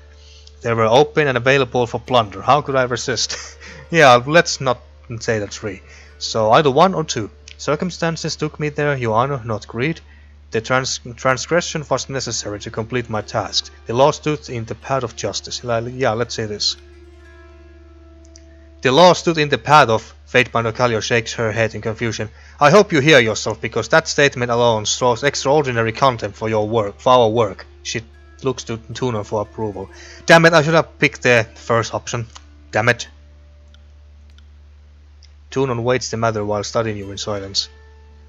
They were open and available for plunder. How could I resist? Yeah, let's not say the three. So either one or two. Circumstances took me there, your honor, not greed. The transgression was necessary to complete my tasks. The law stood in the path of justice. Yeah, let's say this. The law stood in the path of... Fatebinder Kallio shakes her head in confusion. I hope you hear yourself, because that statement alone shows extraordinary contempt for our work. She looks to Tunon for approval. Damn it, I should have picked the first option. Damn it. Tunon waits the matter while studying you in silence.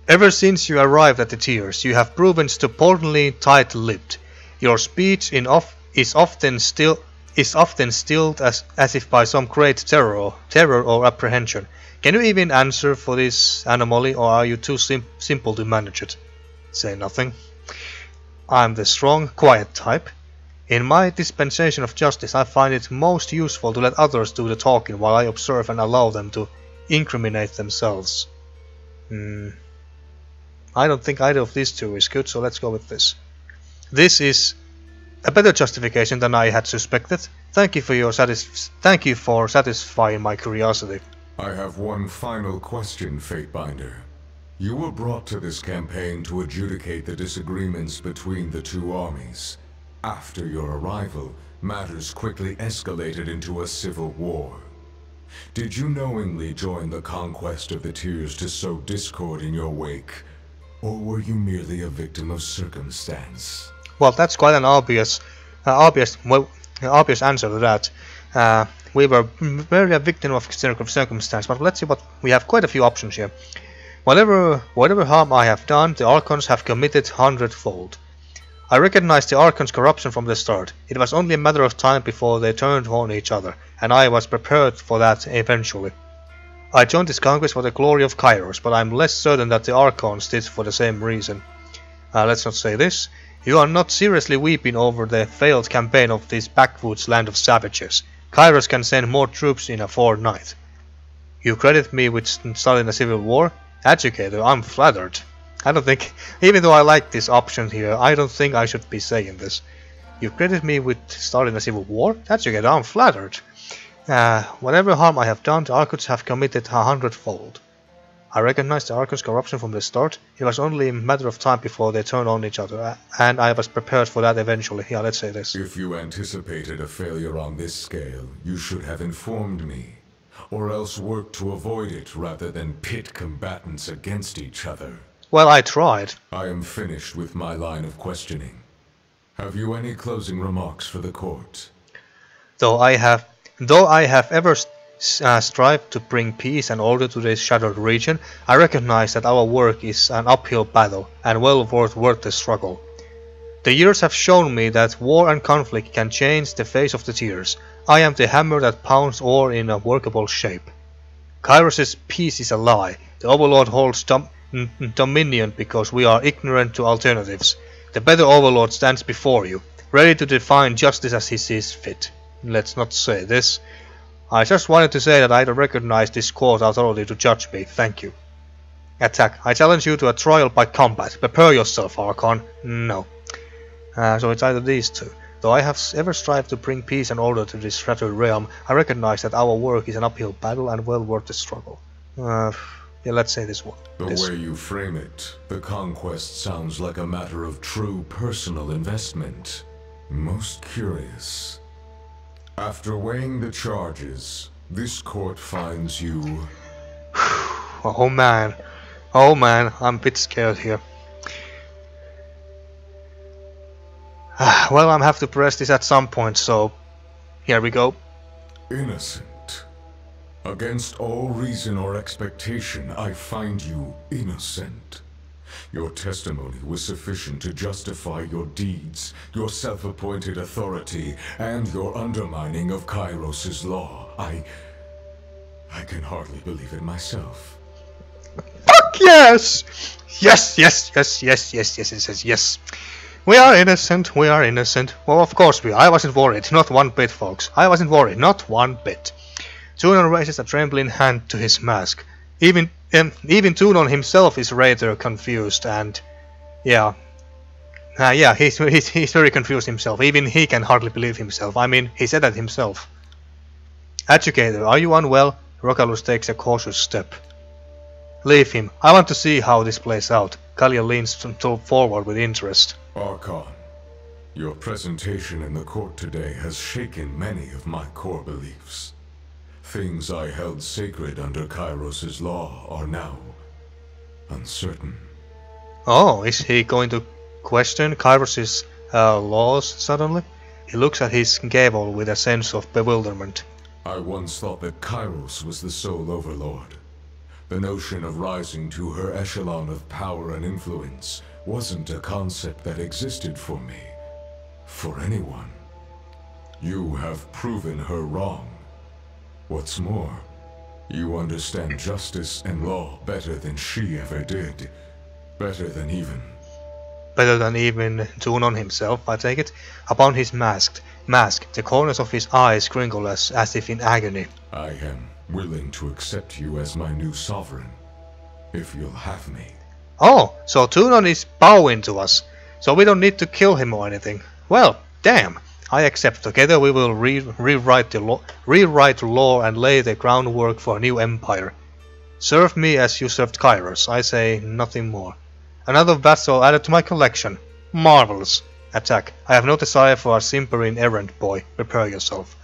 Ever since you arrived at the Tears, you have proven stupidly tight-lipped. Your speech is often stilled as if by some great terror or apprehension. Can you even answer for this anomaly, or are you too simple to manage it? Say nothing. I'm the strong, quiet type. In my dispensation of justice, I find it most useful to let others do the talking while I observe and allow them to incriminate themselves. I don't think either of these two is good, so let's go with this. This is a better justification than I had suspected. Thank you for satisfying my curiosity. I have one final question, Fatebinder. You were brought to this campaign to adjudicate the disagreements between the two armies. After your arrival, matters quickly escalated into a civil war. Did you knowingly join the conquest of the Tears to sow discord in your wake? Or were you merely a victim of circumstance? Well, that's quite an obvious answer to that. We were merely a victim of circumstance, but let's see what we have. Quite a few options here. Whatever harm I have done, the Archons have committed 100-fold. I recognized the Archons' corruption from the start. It was only a matter of time before they turned on each other, and I was prepared for that eventually. I joined this conquest for the glory of Kairos, but I'm less certain that the Archons did for the same reason. Let's not say this. You are not seriously weeping over the failed campaign of this backwoods land of savages. Kairos can send more troops in a fortnight. You credit me with starting a civil war? Educator, I'm flattered. I don't think, even though I like this option here, I don't think I should be saying this. You credit me with starting a civil war? Educator, I'm flattered. Whatever harm I have done, the Archons have committed 100-fold. I recognized the Archons' corruption from the start. It was only a matter of time before they turned on each other, and I was prepared for that eventually. Yeah, let's say this. If you anticipated a failure on this scale, you should have informed me, or else worked to avoid it rather than pit combatants against each other. Well, I tried. I am finished with my line of questioning. Have you any closing remarks for the court? Though I have ever strived to bring peace and order to this shattered region, I recognize that our work is an uphill battle, and well worth the struggle. The years have shown me that war and conflict can change the face of the Tears. I am the hammer that pounds ore in a workable shape. Kairos' peace is a lie. The Overlord holds dominion because we are ignorant to alternatives. The better Overlord stands before you, ready to define justice as he sees fit. Let's not say this. I just wanted to say that I recognize this court authority to judge me. Thank you. Attack. I challenge you to a trial by combat. Prepare yourself, Archon. No. So it's either these two. Though I have ever strived to bring peace and order to this shattered realm, I recognize that our work is an uphill battle and well worth the struggle. Yeah, let's say this one. The way you frame it, the conquest sounds like a matter of true personal investment. Most curious. After weighing the charges, this court finds you... Oh man, I'm a bit scared here. Well, I'm have to press this at some point, so here we go. Innocent. Against all reason or expectation, I find you innocent. Your testimony was sufficient to justify your deeds, your self-appointed authority, and your undermining of Kairos' law. I can hardly believe it myself. Fuck yes! Yes, yes, yes, yes, yes, yes, yes, yes, yes. We are innocent, we are innocent. Well, of course we are. I wasn't worried, not one bit, folks. I wasn't worried, not one bit. Tunon raises a trembling hand to his mask. Even Tunon himself is rather confused, and yeah, he's very confused himself. Even he can hardly believe himself. I mean, he said that himself. Educator, are you unwell? Rokalus takes a cautious step. Leave him. I want to see how this plays out. Kalia leans forward with interest. Archon, your presentation in the court today has shaken many of my core beliefs. Things I held sacred under Kairos' law are now uncertain. Oh, is he going to question Kairos' laws suddenly? He looks at his gavel with a sense of bewilderment. I once thought that Kairos was the sole overlord. The notion of rising to her echelon of power and influence wasn't a concept that existed for me, for anyone. You have proven her wrong. What's more, you understand justice and law better than she ever did. Better than even Tunon himself, I take it. Upon his mask, the corners of his eyes crinkle as if in agony. I am willing to accept you as my new sovereign, if you'll have me. Oh, so Tunon is bowing to us, so we don't need to kill him or anything. Well, damn. I accept. Together we will rewrite the law and lay the groundwork for a new empire. Serve me as you served Kairos. I say nothing more. Another vassal added to my collection. Marvelous. Attack. I have no desire for a simpering errand boy. Prepare yourself.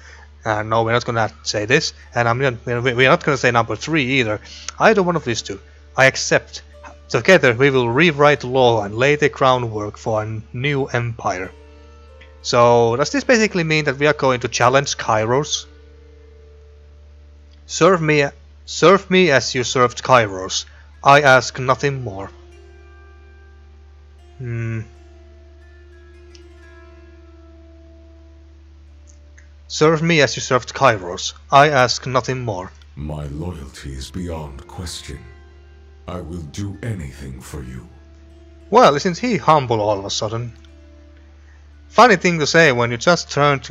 No, we're not gonna say this, and we're not gonna say number 3 either. Either one of these two. I accept. Together we will rewrite the law and lay the groundwork for a new empire. So, does this basically mean that we are going to challenge Kairos? Serve me as you served Kairos. I ask nothing more. Serve me as you served Kairos. I ask nothing more. My loyalty is beyond question. I will do anything for you. Well, isn't he humble all of a sudden? Funny thing to say when you just turned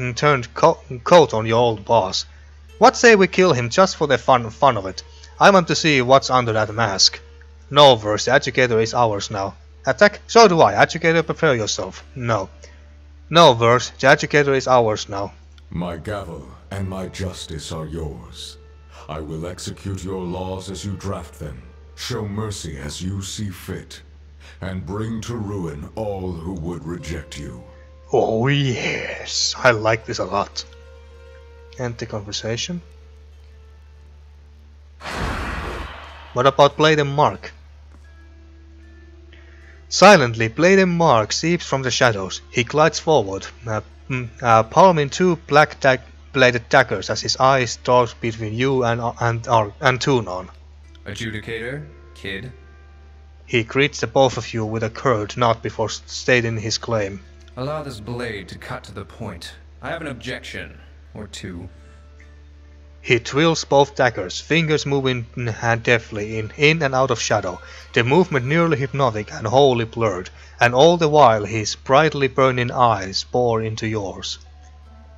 coat on your old boss. What say we kill him just for the fun of it? I want to see what's under that mask. No, Verse, the Educator is ours now. Attack? So do I. Educator, prepare yourself. No. No, Verse, the Educator is ours now. My gavel and my justice are yours. I will execute your laws as you draft them, show mercy as you see fit, and bring to ruin all who would reject you. Oh yes, I like this a lot. End the conversation. What about Bleden Mark? Silently, Bleden Mark seeps from the shadows. He glides forward, palming 2 black-bladed daggers as his eyes dart between you and Tunon. Adjudicator, kid. He greets the both of you with a curt nod before stating his claim. Allow this blade to cut to the point. I have an objection, or 2. He twirls both daggers, fingers moving deftly in and out of shadow, the movement nearly hypnotic and wholly blurred, and all the while his brightly burning eyes bore into yours.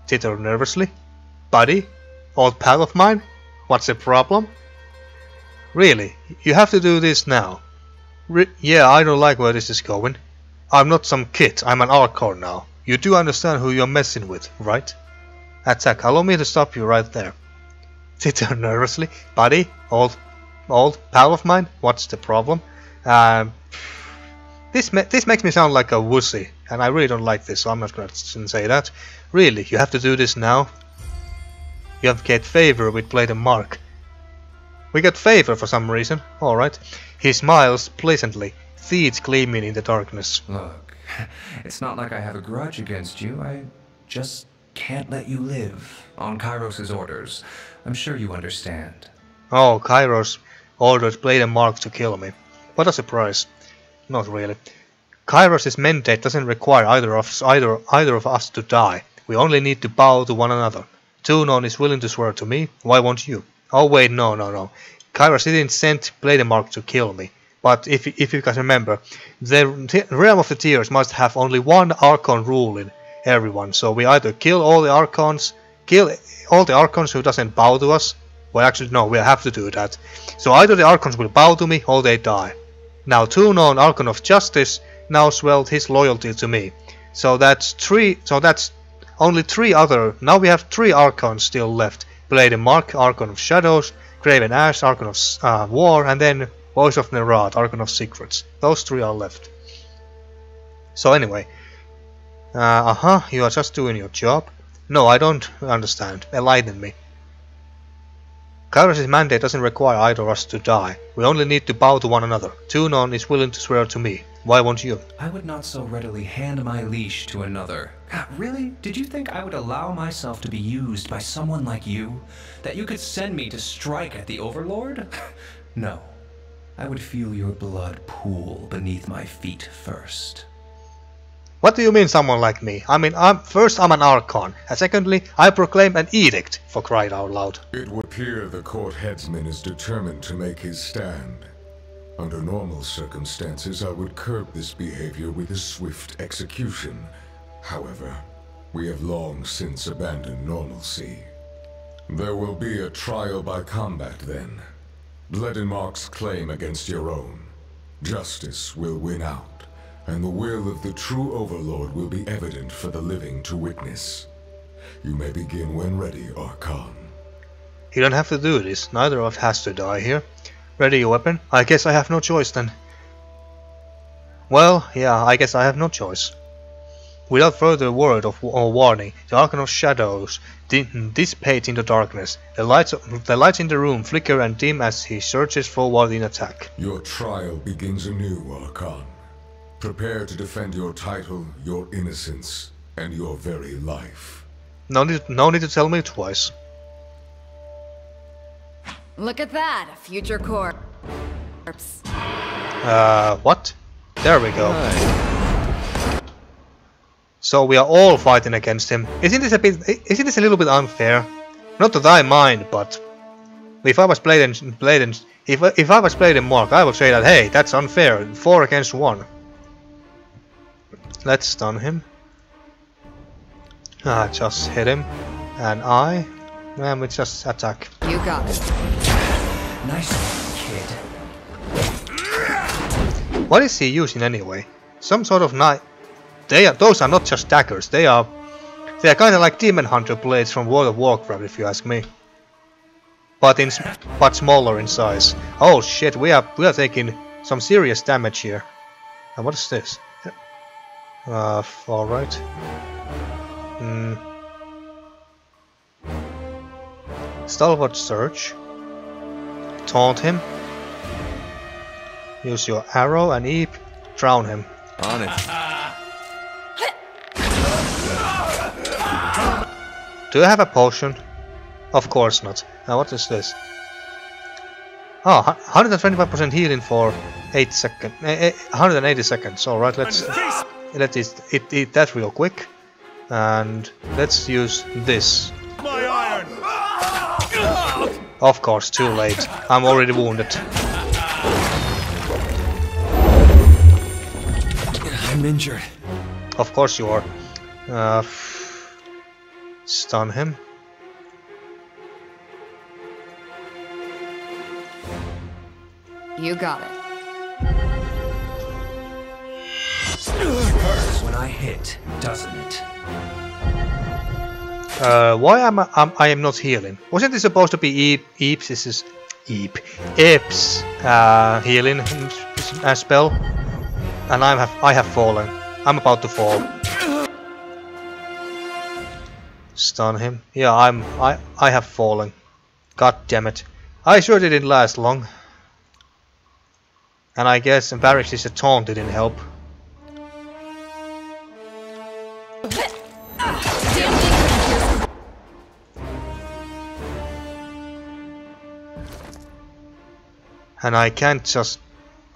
Titter nervously. Buddy? Old pal of mine? What's the problem? Really, you have to do this now. Yeah, I don't like where this is going. I'm not some kid, I'm an Archon now. You do understand who you're messing with, right? Attack, allow me to stop you right there. Titter nervously. Buddy? Old pal of mine? What's the problem? This makes me sound like a wussy, and I really don't like this, so I'm not gonna say that. Really, you have to do this now? You have get favor with Bleden Mark. We got favor for some reason. Alright. He smiles pleasantly. teeth gleaming in the darkness. Look, it's not like I have a grudge against you. I just can't let you live on Kairos' orders. I'm sure you understand. Oh, Kairos ordered Bleden Mark to kill me. What a surprise. Not really. Kairos' mandate doesn't require either of us to die. We only need to bow to one another. Tunon is willing to swear to me. Why won't you? Oh wait, no. Kairos didn't send Bleden Mark to kill me. But if you guys remember, the realm of the Tears must have only one Archon ruling everyone. So we either kill all the Archons who doesn't bow to us. Well, actually, no, we have to do that. So either the Archons will bow to me or they die. Now, Tunon, Archon of Justice, now swelled his loyalty to me. So that's only three other. Now we have three Archons still left: Bleden Mark, Archon of Shadows; Graven Ash, Archon of War; and then Voices of Nerat, Archon of Secrets. Those three are left. So anyway, you are just doing your job. No, I don't understand. Enlighten me. Kairos' mandate doesn't require either of us to die. We only need to bow to one another. Tunon is willing to swear to me. Why won't you? I would not so readily hand my leash to another. Really? Did you think I would allow myself to be used by someone like you? That you could send me to strike at the Overlord? No. I would feel your blood pool beneath my feet first. What do you mean, someone like me? I mean, first I'm an Archon, and secondly, I proclaim an edict, for crying out loud. It would appear the court headsman is determined to make his stand. Under normal circumstances, I would curb this behavior with a swift execution. However, we have long since abandoned normalcy. There will be a trial by combat then. Bleden Mark's claim against your own. Justice will win out, and the will of the true Overlord will be evident for the living to witness. You may begin when ready, Archon. You don't have to do this. Neither of us has to die here. Ready your weapon? I guess I have no choice then. Well, yeah, I guess I have no choice. Without further word or warning, the Archon of Shadows dissipates into darkness. The lights in the room flicker and dim as he surges forward in attack. Your trial begins anew, Archon. Prepare to defend your title, your innocence, and your very life. No need to tell me twice. Look at that, a future corpse. What? There we go. So we are all fighting against him. Isn't this a little bit unfair? Not that I mind, but if I was if I was Bleden Mark, I would say that hey, that's unfair. 4 against 1. Let's stun him. Just hit him, and we just attack. You got it. Nice kid. What is he using anyway? Some sort of knife. Those are not just daggers. They are kind of like Demon Hunter blades from World of Warcraft, if you ask me. But smaller in size. Oh shit, we are taking some serious damage here. And what is this? All right. Stalwart Surge. Taunt him. Use your arrow and Eep. Drown him. On it. Do I have a potion? Of course not. Now what is this? Oh, 125% healing for 8 seconds. 180 seconds. Alright, let's eat that real quick. And let's use this. My iron! Of course, too late. I'm already wounded. I'm injured. Of course you are. Stun him. You got it. Hurts when I hit, doesn't it? Why I am not healing? Wasn't this supposed to be Eep's? This is Eep's healing spell, and I have fallen. I'm about to fall. Stun him. Yeah, I have fallen. God damn it! I sure didn't last long. And I guess Barracks' taunt didn't help. And I can't just...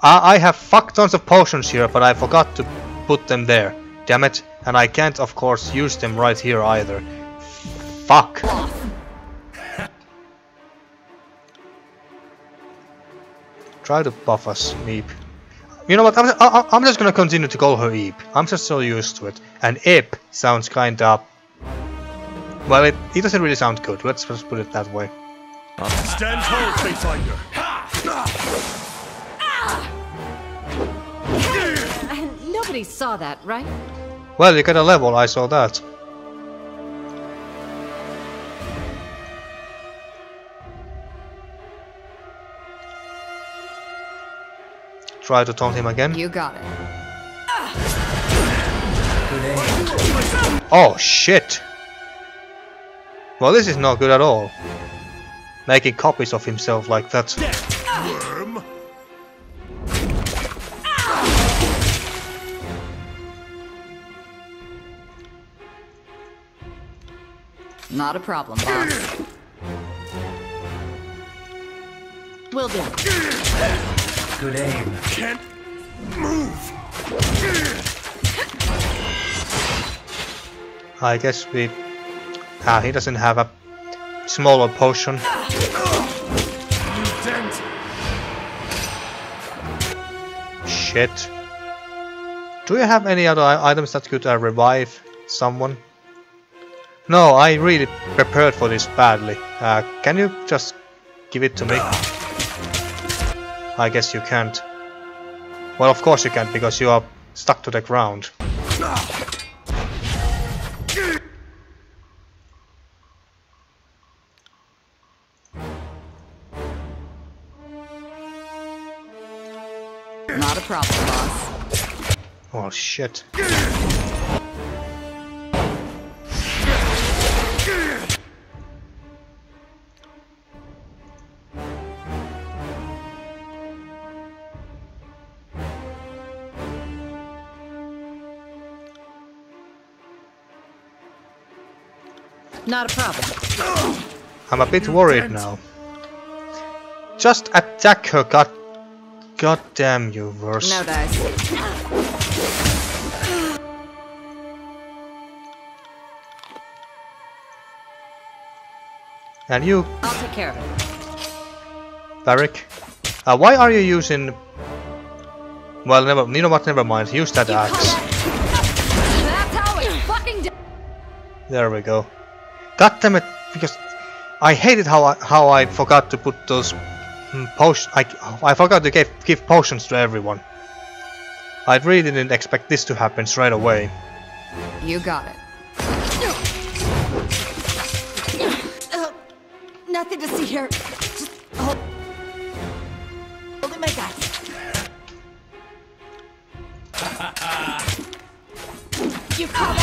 I have fuck tons of potions here, but I forgot to put them there. Damn it. And I can't, of course, use them right here either. Fuck. Try to buff us, Eep. You know what, I'm just gonna continue to call her Eep. I'm just so used to it. And Eep sounds kinda... Well, it doesn't really sound good. Let's just put it that way. Stand tall, Fatefinder! Nobody saw that, right? Well, you got a level, I saw that. Try to taunt him again. You got it. Oh shit! Well, this is not good at all. Making copies of himself like that. Worm! Not a problem, boss. Will do. Good aim. Can't move! I guess we... he doesn't have a smaller potion. Dent! Shit. Do you have any other items that could revive someone? No, I really prepared for this badly. Can you just give it to me? I guess you can't. Well, of course you can't, because you are stuck to the ground. Not a problem, boss. Oh shit. Not a problem. I'm a bit worried now. Just attack her, God damn you, Verse. No dice. And you, I'll take care of it. Barrick. Why are you using... Well, you know what, never mind. Use that axe. That's how it's fucking done. There we go. God damn it, because I hated how I forgot to put those potions. I forgot to give potions to everyone. I really didn't expect this to happen straight away. You got it. Nothing to see here. Just hold it my guys. You call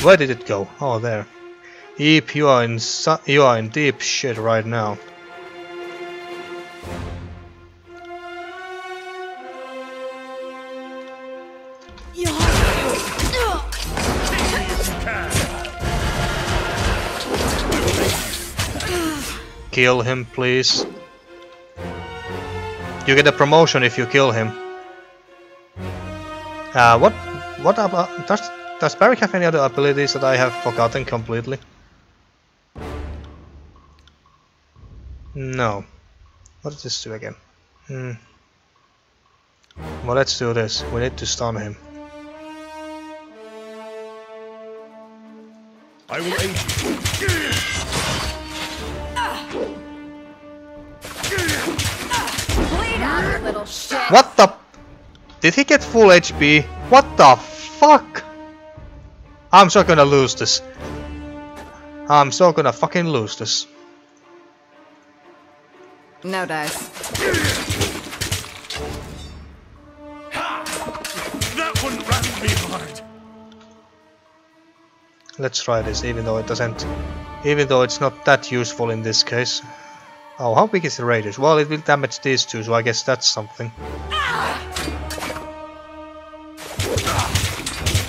Where did it go? Oh, there. Eep, you are in deep shit right now. Kill him, please. You get a promotion if you kill him. What about... Does Barrick have any other abilities that I have forgotten completely? No. What does this do again? Well, let's do this. We need to stun him. I will aid you. Bleed out, you little shit. What the... Did he get full HP? What the fuck? I'm so gonna lose this. I'm so gonna fucking lose this. No dice. That one rammed me hard. Let's try this, even though it doesn't Even though it's not that useful in this case. Oh, how big is the radius? Well, it will damage these two, so I guess that's something.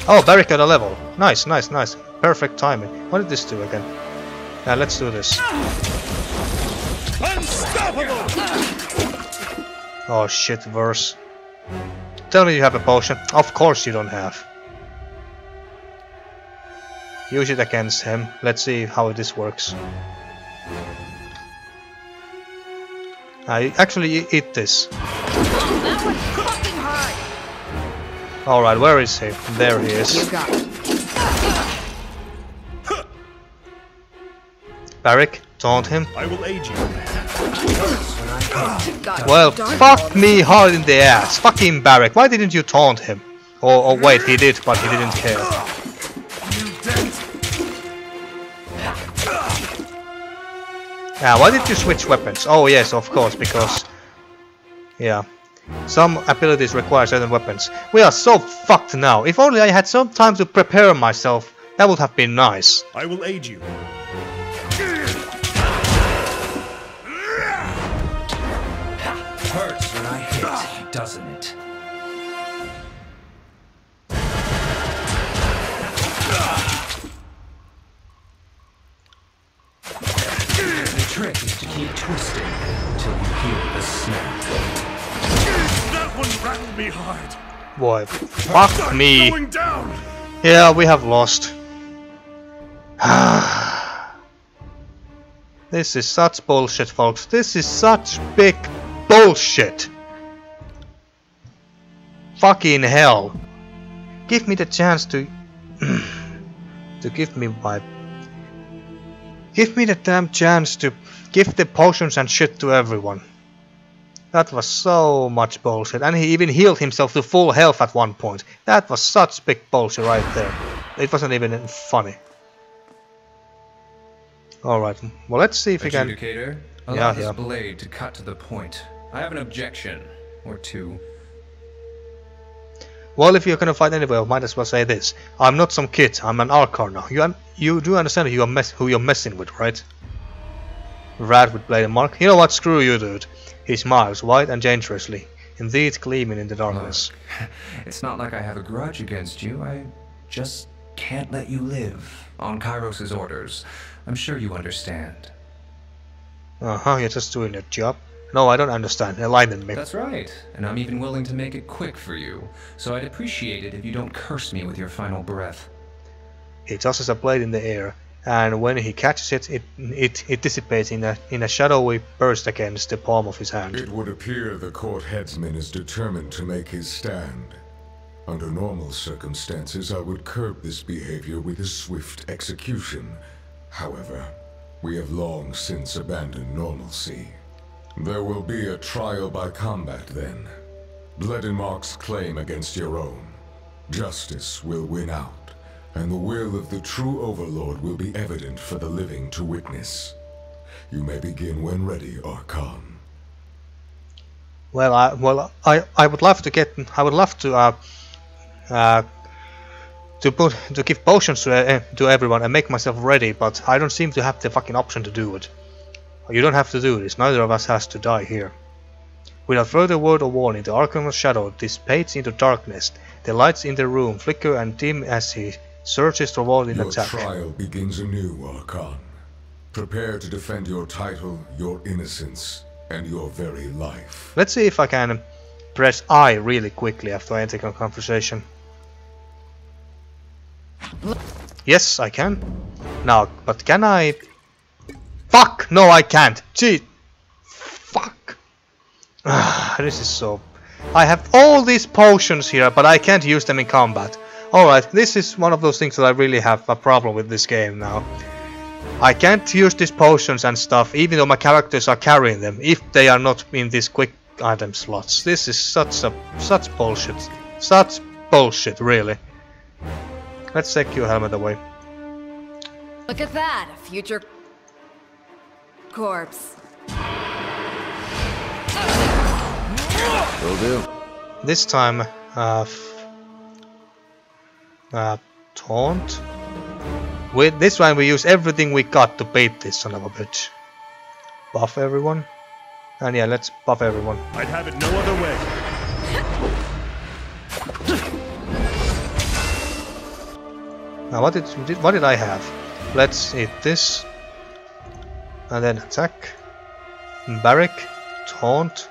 Oh, Barrick got a level. Nice, nice, nice. Perfect timing. What did this do again? Yeah, let's do this. Unstoppable! Oh shit, verse. Tell me you have a potion. Of course you don't have. Use it against him. Let's see how this works. Actually eat this. Alright, where is he? There he is. You got it. Barrick, taunt him. I will aid you. Well, fuck me hard in the ass. Fucking Barrick, why didn't you taunt him? Or wait, he did, but he didn't care. Yeah, why did you switch weapons? Oh yes, of course, because... Yeah. Some abilities require certain weapons. We are so fucked now. If only I had some time to prepare myself, that would have been nice. I will aid you. Hurts when I hit, doesn't it? The trick is to keep twisting until you hear the snap. That one rattled me hard. Boy, fuck me. Going down. Yeah, we have lost. This is such bullshit, folks. This is such big bullshit. Fucking hell. Give me the chance to... give me the damn chance to give the potions and shit to everyone. That was so much bullshit. And he even healed himself to full health at one point. That was such big bullshit right there. It wasn't even funny. Alright, well let's see if we can... Adjudicator, allow this blade to cut to the point. I have an objection, or two. Well, if you're gonna fight anyway, I might as well say this. I'm not some kid, I'm an Archon now. You do understand who you're messing with, right? Rat with blade and mark. You know what, screw you, dude. He smiles, white and dangerously, indeed gleaming in the darkness. Look, it's not like I have a grudge against you, I just can't let you live on Kairos' orders. I'm sure you understand. Uh-huh, you're just doing your job. No, I don't understand. Enlighten me. That's right, and I'm even willing to make it quick for you, so I'd appreciate it if you don't curse me with your final breath. He tosses a blade in the air, and when he catches it, it dissipates in a shadowy burst against the palm of his hand. It would appear the court headsman is determined to make his stand. Under normal circumstances, I would curb this behavior with a swift execution. However, we have long since abandoned normalcy. There will be a trial by combat then. Bleden marks claim against your own. Justice will win out, and the will of the true Overlord will be evident for the living to witness. You may begin when ready, Archon. Well, I would love to get. I would love to give potions to everyone and make myself ready, but I don't seem to have the fucking option to do it. You don't have to do this. Neither of us has to die here. Without further word or warning, the Archon of Shadow dissipates into darkness. The lights in the room flicker and dim as he surges toward an attack. Your trial begins anew, Archon. Prepare to defend your title, your innocence, and your very life. Let's see if I can press I really quickly after I enter a conversation. Yes, I can. Now, but can I... Fuck! No, I can't. Gee. Fuck. This is so... I have all these potions here, but I can't use them in combat. Alright, this is one of those things that I really have a problem with this game now. I can't use these potions and stuff, even though my characters are carrying them, if they are not in these quick item slots. This is such bullshit. Such bullshit, really. Let's take your helmet away. Look at that, a future corpse. Will do. This time, taunt. With this one we use everything we got to beat this son of a bitch. Buff everyone. And yeah, let's buff everyone. I'd have it no other way. Now what did I have? Let's eat this. And then attack. Barrack. Taunt.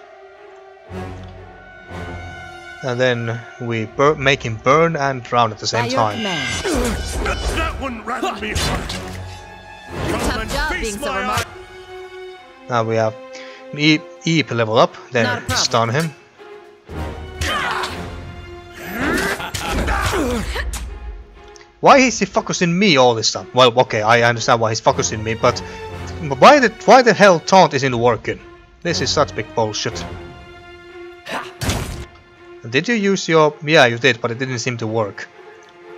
And then we make him burn and drown at the same time. That one rattled me hard. Come and face my eye. Now we have Eep level up, then stun him. Why is he focusing me all this time? Well, okay, I understand why he's focusing me, but why the hell taunt isn't working? This is such big bullshit. Did you use your... Yeah, you did, but it didn't seem to work.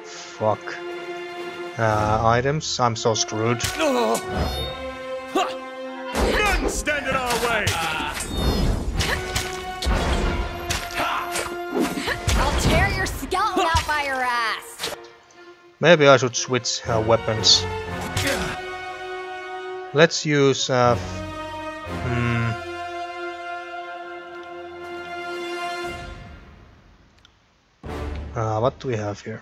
Fuck. Items, I'm so screwed. None stand in our way! I'll tear your skeleton out by your ass! Maybe I should switch weapons. Let's use... what do we have here?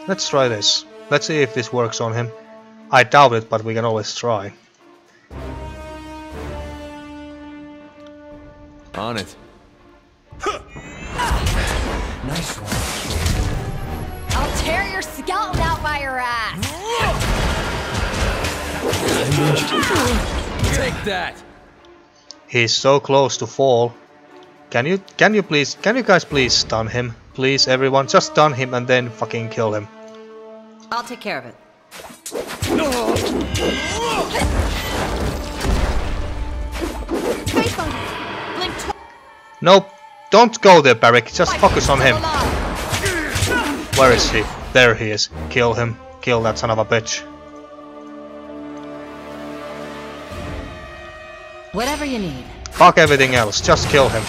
Let's try this. Let's see if this works on him. I doubt it, but we can always try. On it. Nice one. I'll tear your skeleton out by your ass! Take that. He's so close to fall. Can you guys please stun him? Please, everyone, just stun him and then fucking kill him. I'll take care of it. Nope, don't go there, Barrack. Just focus on him. Where is he? There he is. Kill him. Kill that son of a bitch. Whatever you need. Fuck everything else. Just kill him.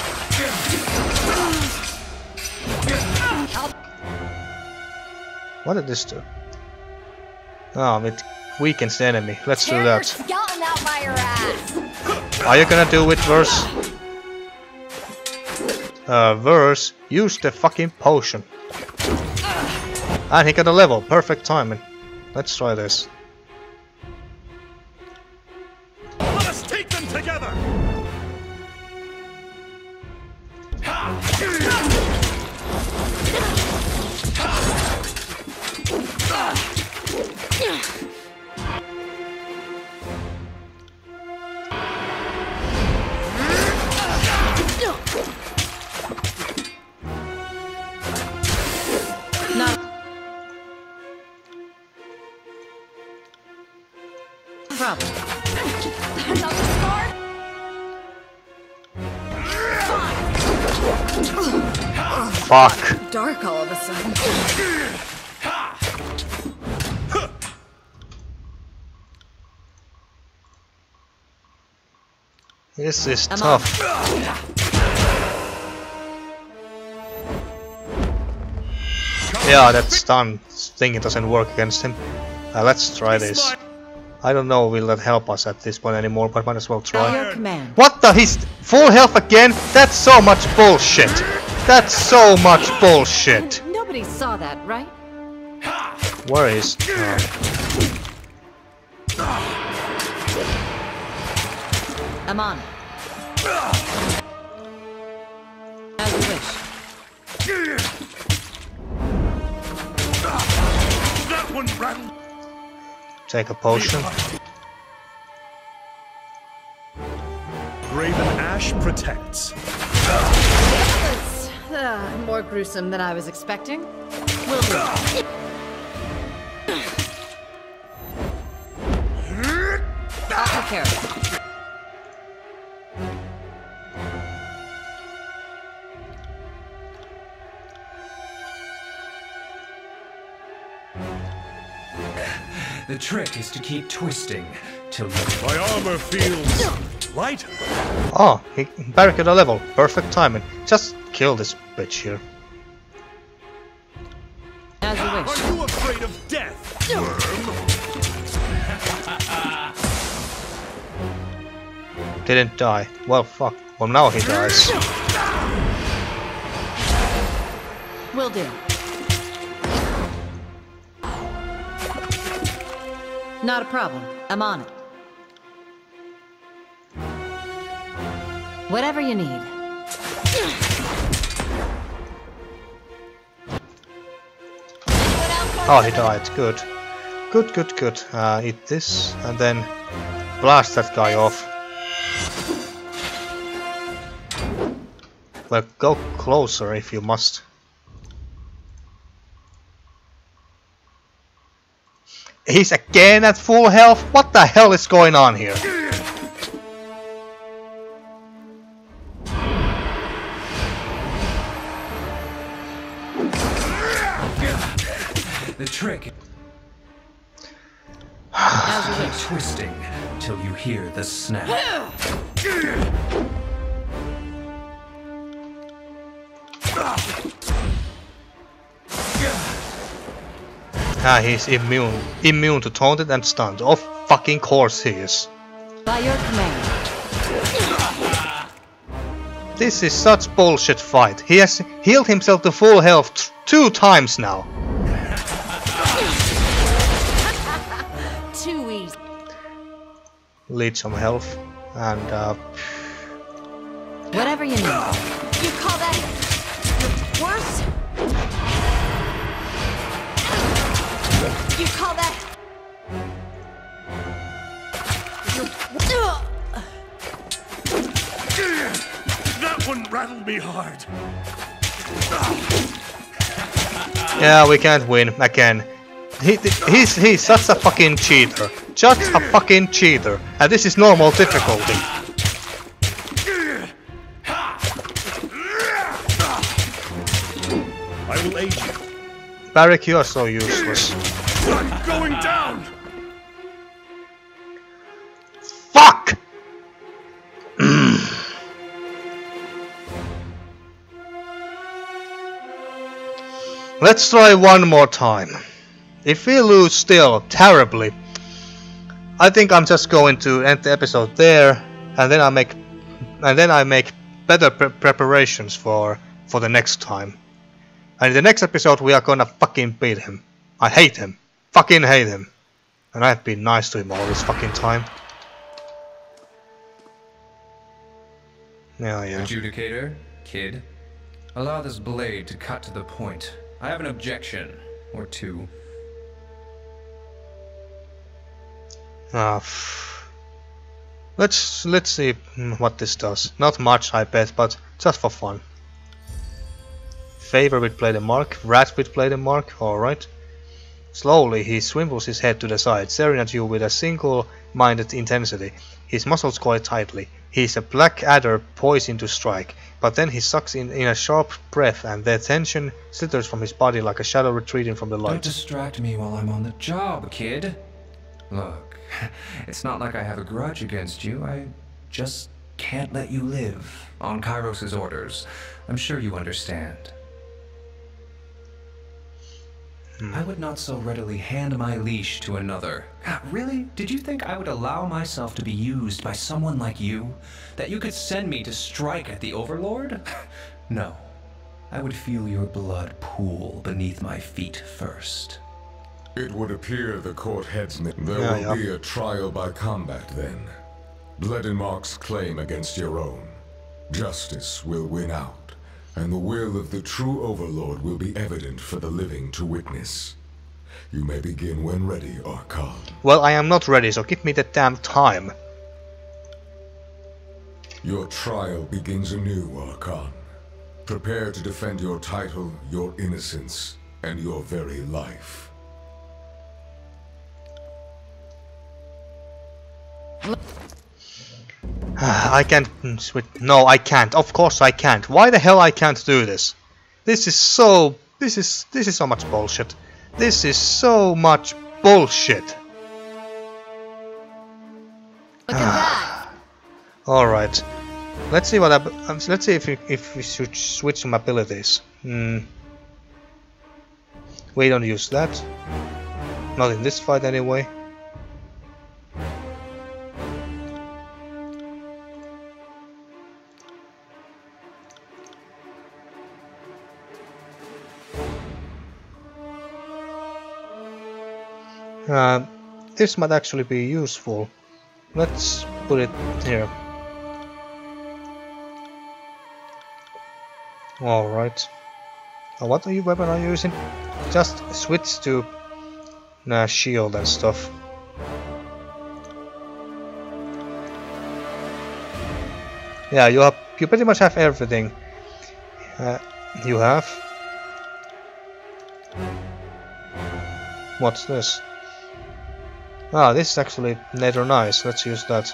What did this do? Oh, it weakens the enemy. Let's do that. Skeleton out by your ass. Are you gonna do it, Verse? Verse, use the fucking potion. And he got a level. Perfect timing. Let's try this. Let us take them together! Fuck. Dark all of a sudden. This is tough. Yeah, that stun thing doesn't work against him. Let's try this. I don't know will that help us at this point anymore, but might as well try. Your command. What the? He's full health again? That's so much bullshit. That's so much bullshit. Nobody saw that, right? Where is? I'm on it. As you wish. That one rattled. Take a potion. Graven Ash protects. That's more gruesome than I was expecting. Will do. I'll take care of it. The trick is to keep twisting. till you... My armor feels lighter. Oh, he barricaded a level. Perfect timing. Just kill this bitch here. As you Are wish. you afraid of death, worm? Didn't die. Well, fuck. Well, now he dies. Will do. Not a problem. I'm on it. Whatever you need. Oh, he died. Good. Good, good, good. Eat this, and then blast that guy off. Well, go closer if you must. He's again at full health? What the hell is going on here? The trick... As you wish. twisting till you hear the snap. He's immune to taunted and stunned. Of fucking course he is. By your command. This is such bullshit fight. He has healed himself to full health 2 times now. Too easy. Lead some health and Whatever you need. You call that worse? You call that? That one rattled me hard. yeah, we can't win again. He's such a fucking cheater. Just a fucking cheater. And this is normal difficulty. I will aid you. Barrick, you are so useless. I'm going down. Fuck! Let's try one more time. If we lose still terribly, I think I'm just going to end the episode there, and then I make better preparations for the next time. And in the next episode we are gonna fucking beat him. I hate him. Fucking hate him. And I've been nice to him all this fucking time. Yeah. Adjudicator, kid. Allow this blade to cut to the point. I have an objection, or two. Let's see what this does. Not much, I bet, but just for fun. Favor with Bleden mark, rat with Bleden mark, alright. Slowly he swivels his head to the side, staring at you with a single-minded intensity. His muscles quite tightly. He's a black adder poising to strike, but then he sucks in a sharp breath and the tension slithers from his body like a shadow retreating from the light. Don't distract me while I'm on the job, kid. Look, it's not like I have a grudge against you. I just can't let you live on Kairos' orders. I'm sure you understand. I would not so readily hand my leash to another. Really? Did you think I would allow myself to be used by someone like you? That you could send me to strike at the Overlord? No. I would feel your blood pool beneath my feet first. It would appear the court headsman. There will be a trial by combat then. Bleden marks claim against your own. Justice will win out. And the will of the true Overlord will be evident for the living to witness. You may begin when ready, Archon. Well, I am not ready, so give me the damn time. Your trial begins anew, Archon. Prepare to defend your title, your innocence, and your very life. I can't switch. No, I can't. Of course I can't. Why the hell I can't do this? This is so much bullshit. This is so much bullshit. Look at that! All right. Let's see what. Let's see if we should switch some abilities. We don't use that. Not in this fight anyway. This might actually be useful. Let's put it here. Alright. What weapon are you using? Just switch to shield and stuff. Yeah, you pretty much have everything. You have. What's this? Ah, this is actually nether nice. Let's use that.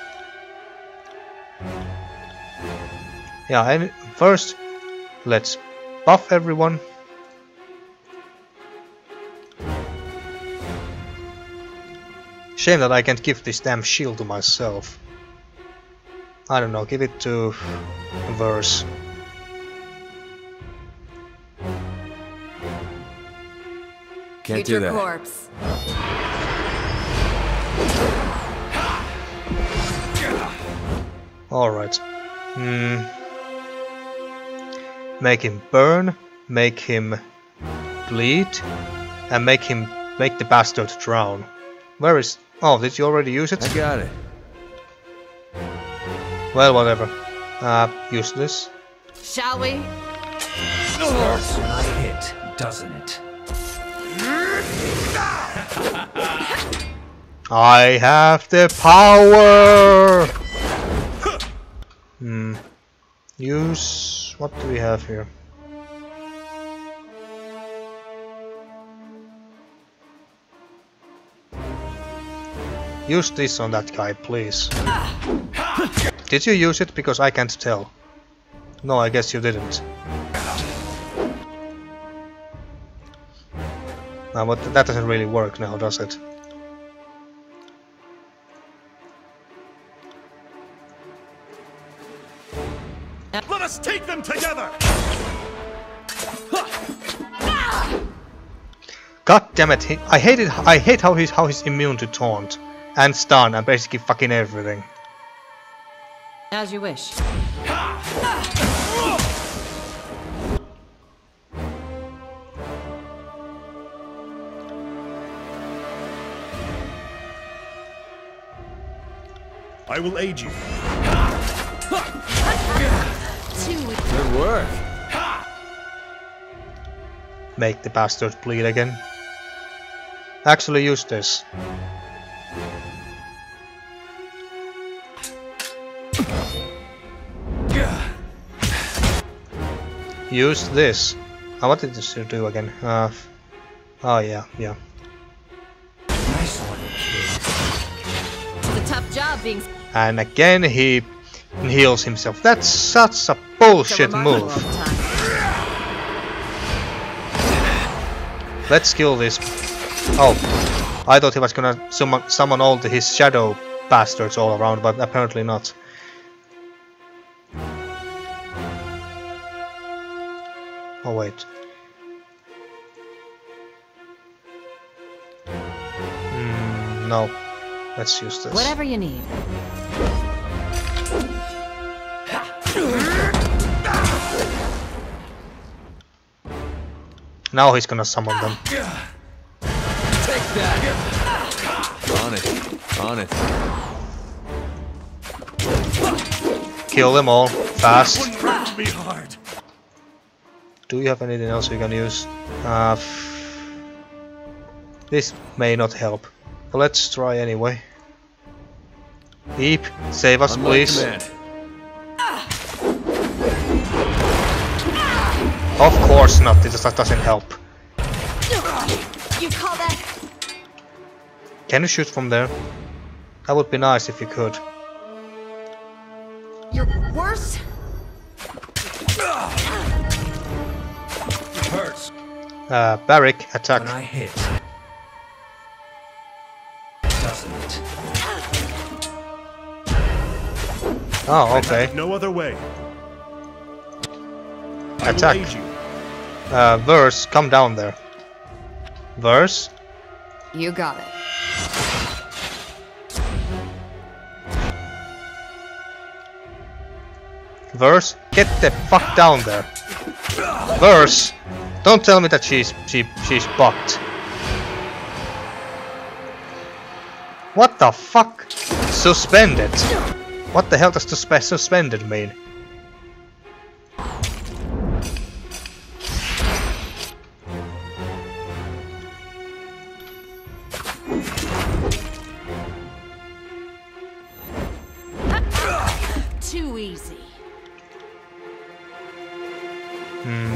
Yeah, and first, let's buff everyone. Shame that I can't give this damn shield to myself. I don't know, give it to Verse. Can't Eat do your that. corpse. Alright. Make him burn, make him bleed, and make the bastard drown. Where is... Oh, did you already use it? I got it. Well, whatever. Use this. Shall we? Starts when I hit, doesn't it? I have the power! Use... What do we have here? Use this on that guy, please. Did you use it? Because I can't tell. No, I guess you didn't. But that doesn't really work now, does it? Let us take them together! God damn it! I hate how he's immune to taunt and stun and basically fucking everything. As you wish. I will aid you. Good work. Make the bastard bleed again. Actually use this. Use this. What did this do again? Oh yeah. Nice one, kid. It's a tough job being And again he heals himself. That's such a bullshit move. Let's kill this. Oh, I thought he was gonna summon all his shadow bastards all around, but apparently not. Oh wait. No. Let's use this. whatever you need. Now he's gonna summon them. Take that. On it. Kill them all fast. Wouldn't hurt to be hard. Do you have anything else we can use? This may not help, but let's try anyway. Eep, save us, please. Of course not. That doesn't help. You call that? Can you shoot from there? That would be nice if you could. You're worse? It hurts Barrick, attack. when I hit, doesn't it? Oh, I okay. have no other way. I will Attack. aid you. Verse, come down there. Verse? You got it. Verse, get the fuck down there. Verse, don't tell me that she's bugged. What the fuck? Suspended. What the hell does suspended mean? Too easy.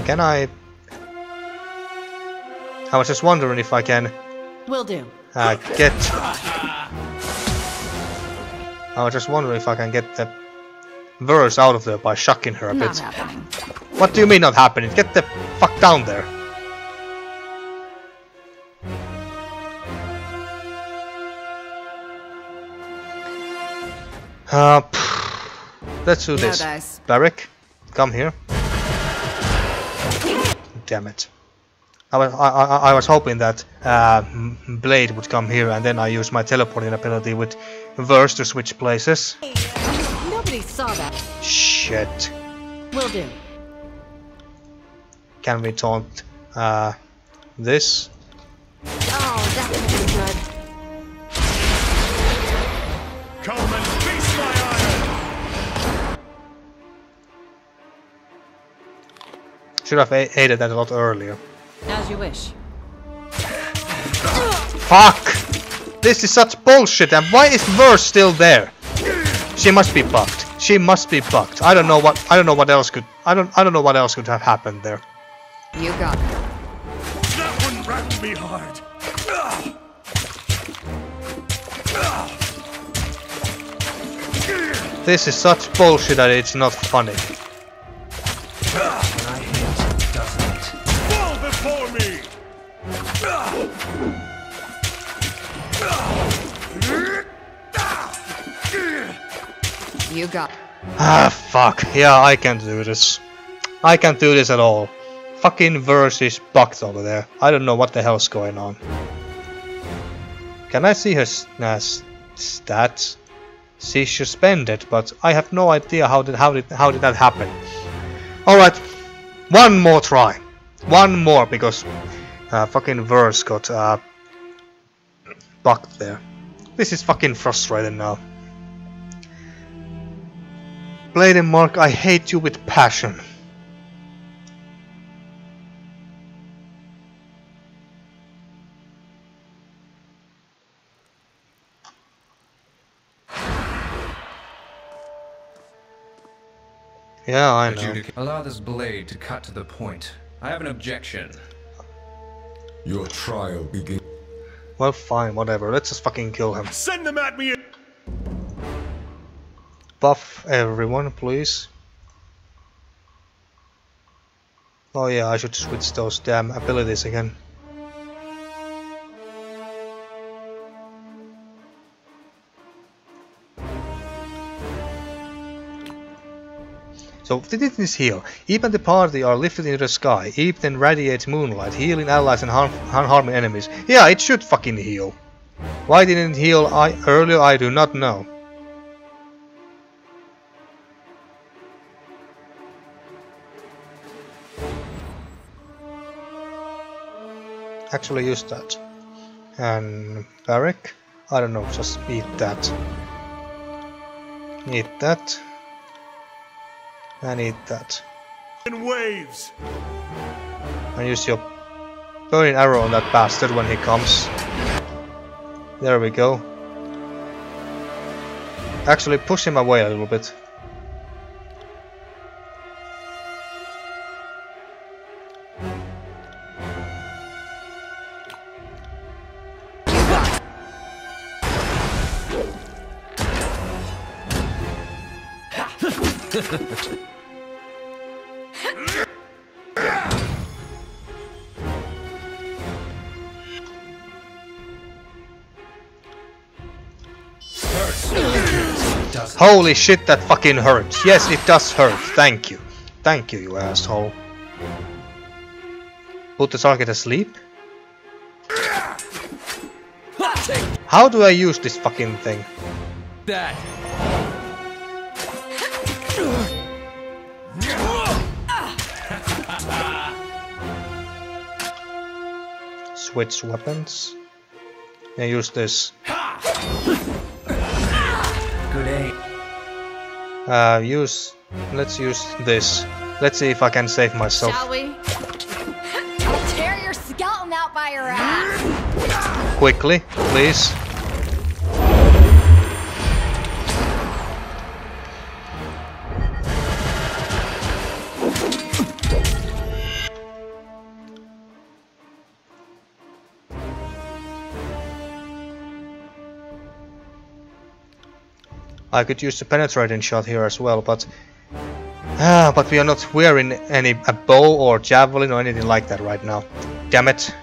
Can I was just wondering if I can Will do. get. I was just wondering if I can get the verse out of there by shocking her a Not bit. happening. What do you mean not happening? Get the fuck down there. Let's do No this. dice. Barrick, come here. Damn it. I was hoping that Blade would come here and then I use my teleporting ability with Verse to switch places. Nobody saw that. Shit. Will do. Can we taunt this? Oh, that would be good. Come and feast my iron! Should have aided that a lot earlier. As you wish. Fuck! This is such bullshit, and why is Verse still there? She must be bugged. She must be bugged. I don't know what else could I don't know what else could have happened there. You got it. That one rattled me hard. This is such bullshit that it's not funny. I hit, doesn't it? Fall before me! You got it. Ah, fuck. Yeah, I can't do this. I can't do this at all. Fucking Verse is bugged over there. I don't know what the hell's going on. Can I see her stats? She's suspended, but I have no idea how did that happen. All right, one more try. One more because fucking Verse got bugged there. This is fucking frustrating now. Bleden Mark, I hate you with passion. Yeah, I know. Allow this blade to cut to the point. I have an objection. Your trial begins. Well, fine, whatever. Let's just fucking kill him. Send them at me! Buff everyone, please. Oh yeah, I should switch those damn abilities again. So, did this heal? Even the party are lifted into the sky, even radiates moonlight, healing allies and harming enemies. Yeah, it should fucking heal. Why didn't it heal earlier, I do not know. Actually use that. And Barrick? I don't know, just eat that. Eat that. And eat that. In waves! And use your burning arrow on that bastard when he comes. There we go. Actually push him away a little bit. Holy shit, that fucking hurts. Yes, it does hurt. Thank you. Thank you, you asshole. Put the target asleep? How do I use this fucking thing? That. Switch weapons. And use this. Good aim. Let's use this. Let's see if I can save myself. Shall we? I'll tear your skeleton out by your ass. Quickly, please. I could use the penetrating shot here as well, but we are not wearing a bow or javelin or anything like that right now. Damn it.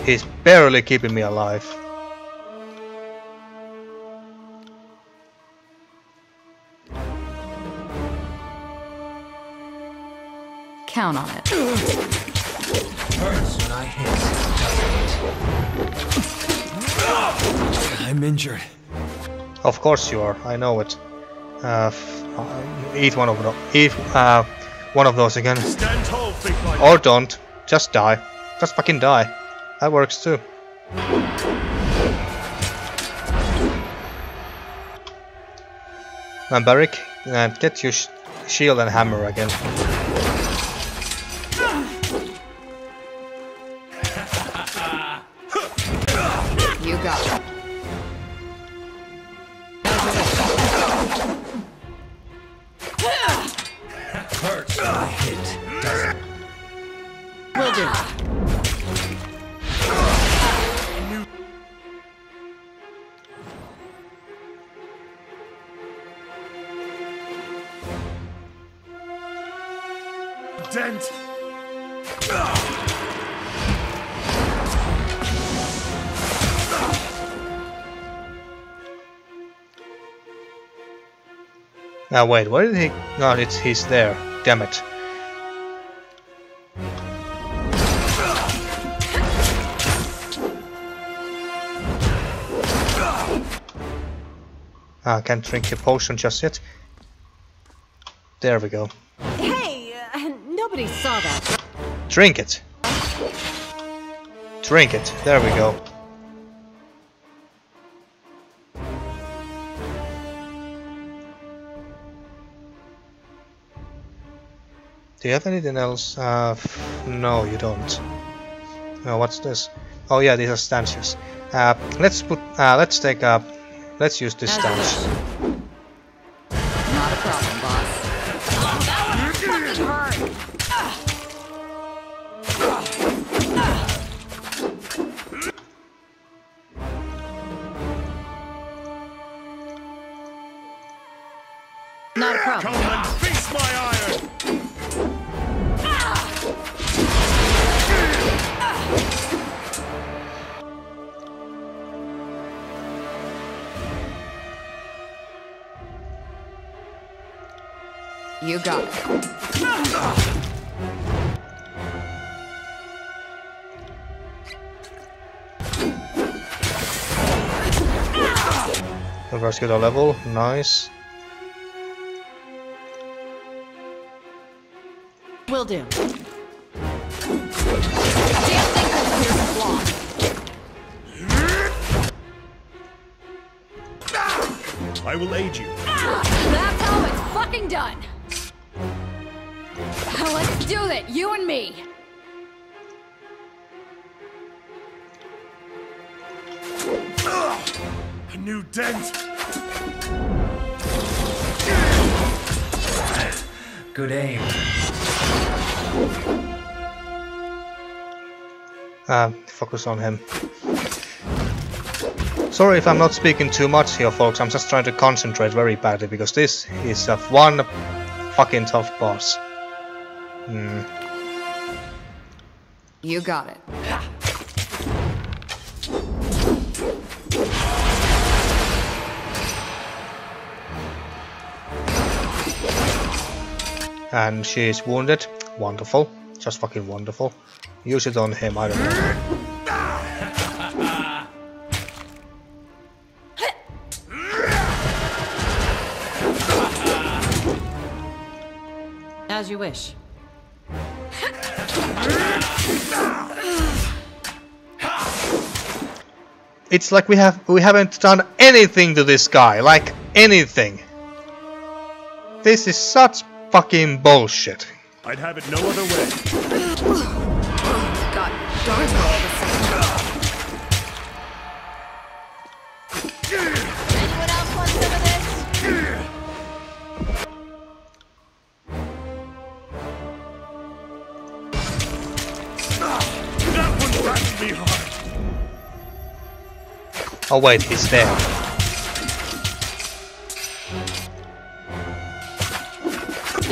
He's barely keeping me alive. Count on it. Hurts when I hit, doesn't it? I'm injured. Of course you are. I know it. Eat one of them. Eat one of those again. Stand tall, Fate. Or don't. Just die. Just fucking die. That works too. And Barrick, get your shield and hammer again. You got it. Hurts when I hit, doesn't it? Will do. Dent! Now wait, where did he? No, he's there. Damn it. I can't drink a potion just yet. There we go. Hey, nobody saw that. Drink it. Drink it. There we go. Do you have anything else? No, you don't. Oh, what's this? Oh yeah, these are stanchions. Let's use this stanch. Not a problem, boss. That fucking hurt. Not a problem. Come and face my iron! You got it. Reverse the level, nice. Will do. I will aid you. That's how it's fucking done. Let's do it, you and me. A new dent. Good aim. Focus on him. Sorry if I'm not speaking too much here, folks. I'm just trying to concentrate very badly because this is one fucking tough boss. You got it. And she is wounded. Wonderful. Just fucking wonderful. Use it on him, I don't know. As you wish. It's like we haven't done anything to this guy, like anything. This is such fucking bullshit. I'd have it no other way. God darn it all of a sudden. Anyone else want some of this? That one rattled me hard. Oh wait, he's there.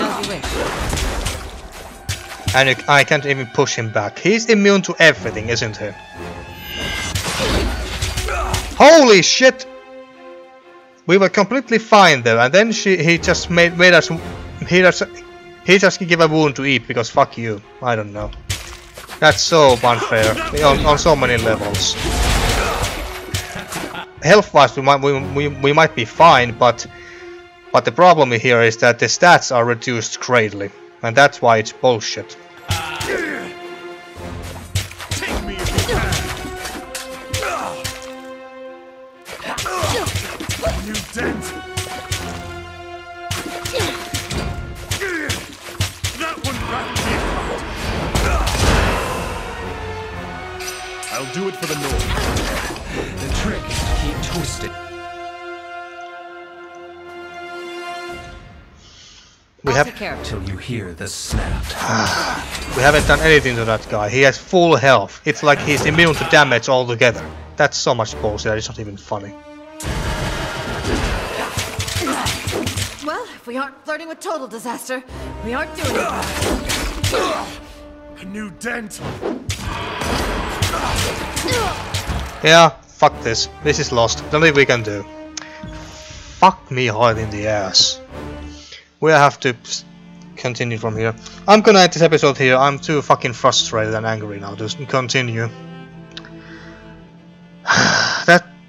As you wish. And I can't even push him back. He's immune to everything, isn't he? Holy shit! We were completely fine there, and then he just made us. He just gave a wound to eat because fuck you. I don't know. That's so unfair on so many levels. Health-wise, we might be fine, but the problem here is that the stats are reduced greatly, and that's why it's bullshit. Take me if you can. New dent. That one rattled me hard. I'll do it for the North. The trick is to keep twisted. We I'll take care of it. Till you hear the snap. We haven't done anything to that guy. He has full health. It's like he's immune to damage altogether. That's so much bullshit. It's not even funny. Well, if we aren't flirting with total disaster, we aren't doing it. A new dent. Yeah, fuck this. This is lost. Nothing we can do. Fuck me hard in the ass. We'll have to continue from here. I'm gonna end this episode here. I'm too fucking frustrated and angry now to continue.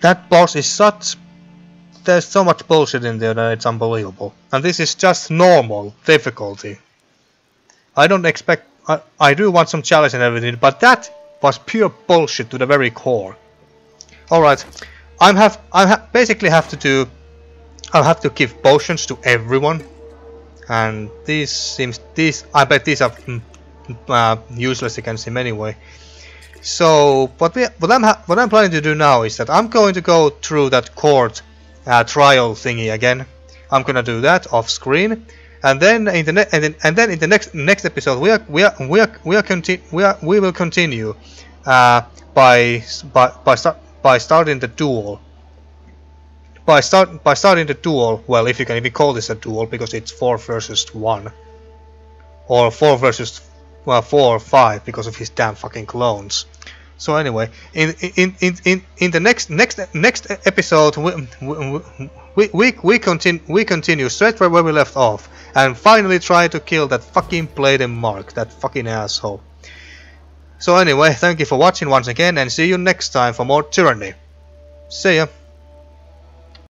That boss is such... There's so much bullshit in there that it's unbelievable. And this is just normal difficulty. I don't expect... I do want some challenge and everything, but that was pure bullshit to the very core. Alright. Basically have to do... I'll have to give potions to everyone. And I bet these are useless against him anyway. So what I'm planning to do now is that I'm going to go through that court trial thingy again. I'm gonna do that off screen, and then in the next episode we will continue by starting the duel. By starting the duel, well, if you can even call this a duel, because it's 4 versus 1, or 4 versus 4 or 5 because of his damn fucking clones. So anyway, in the next episode, we continue straight where we left off, and finally try to kill that fucking Bleden Mark, that fucking asshole. So anyway, thank you for watching once again, and see you next time for more Tyranny. See ya.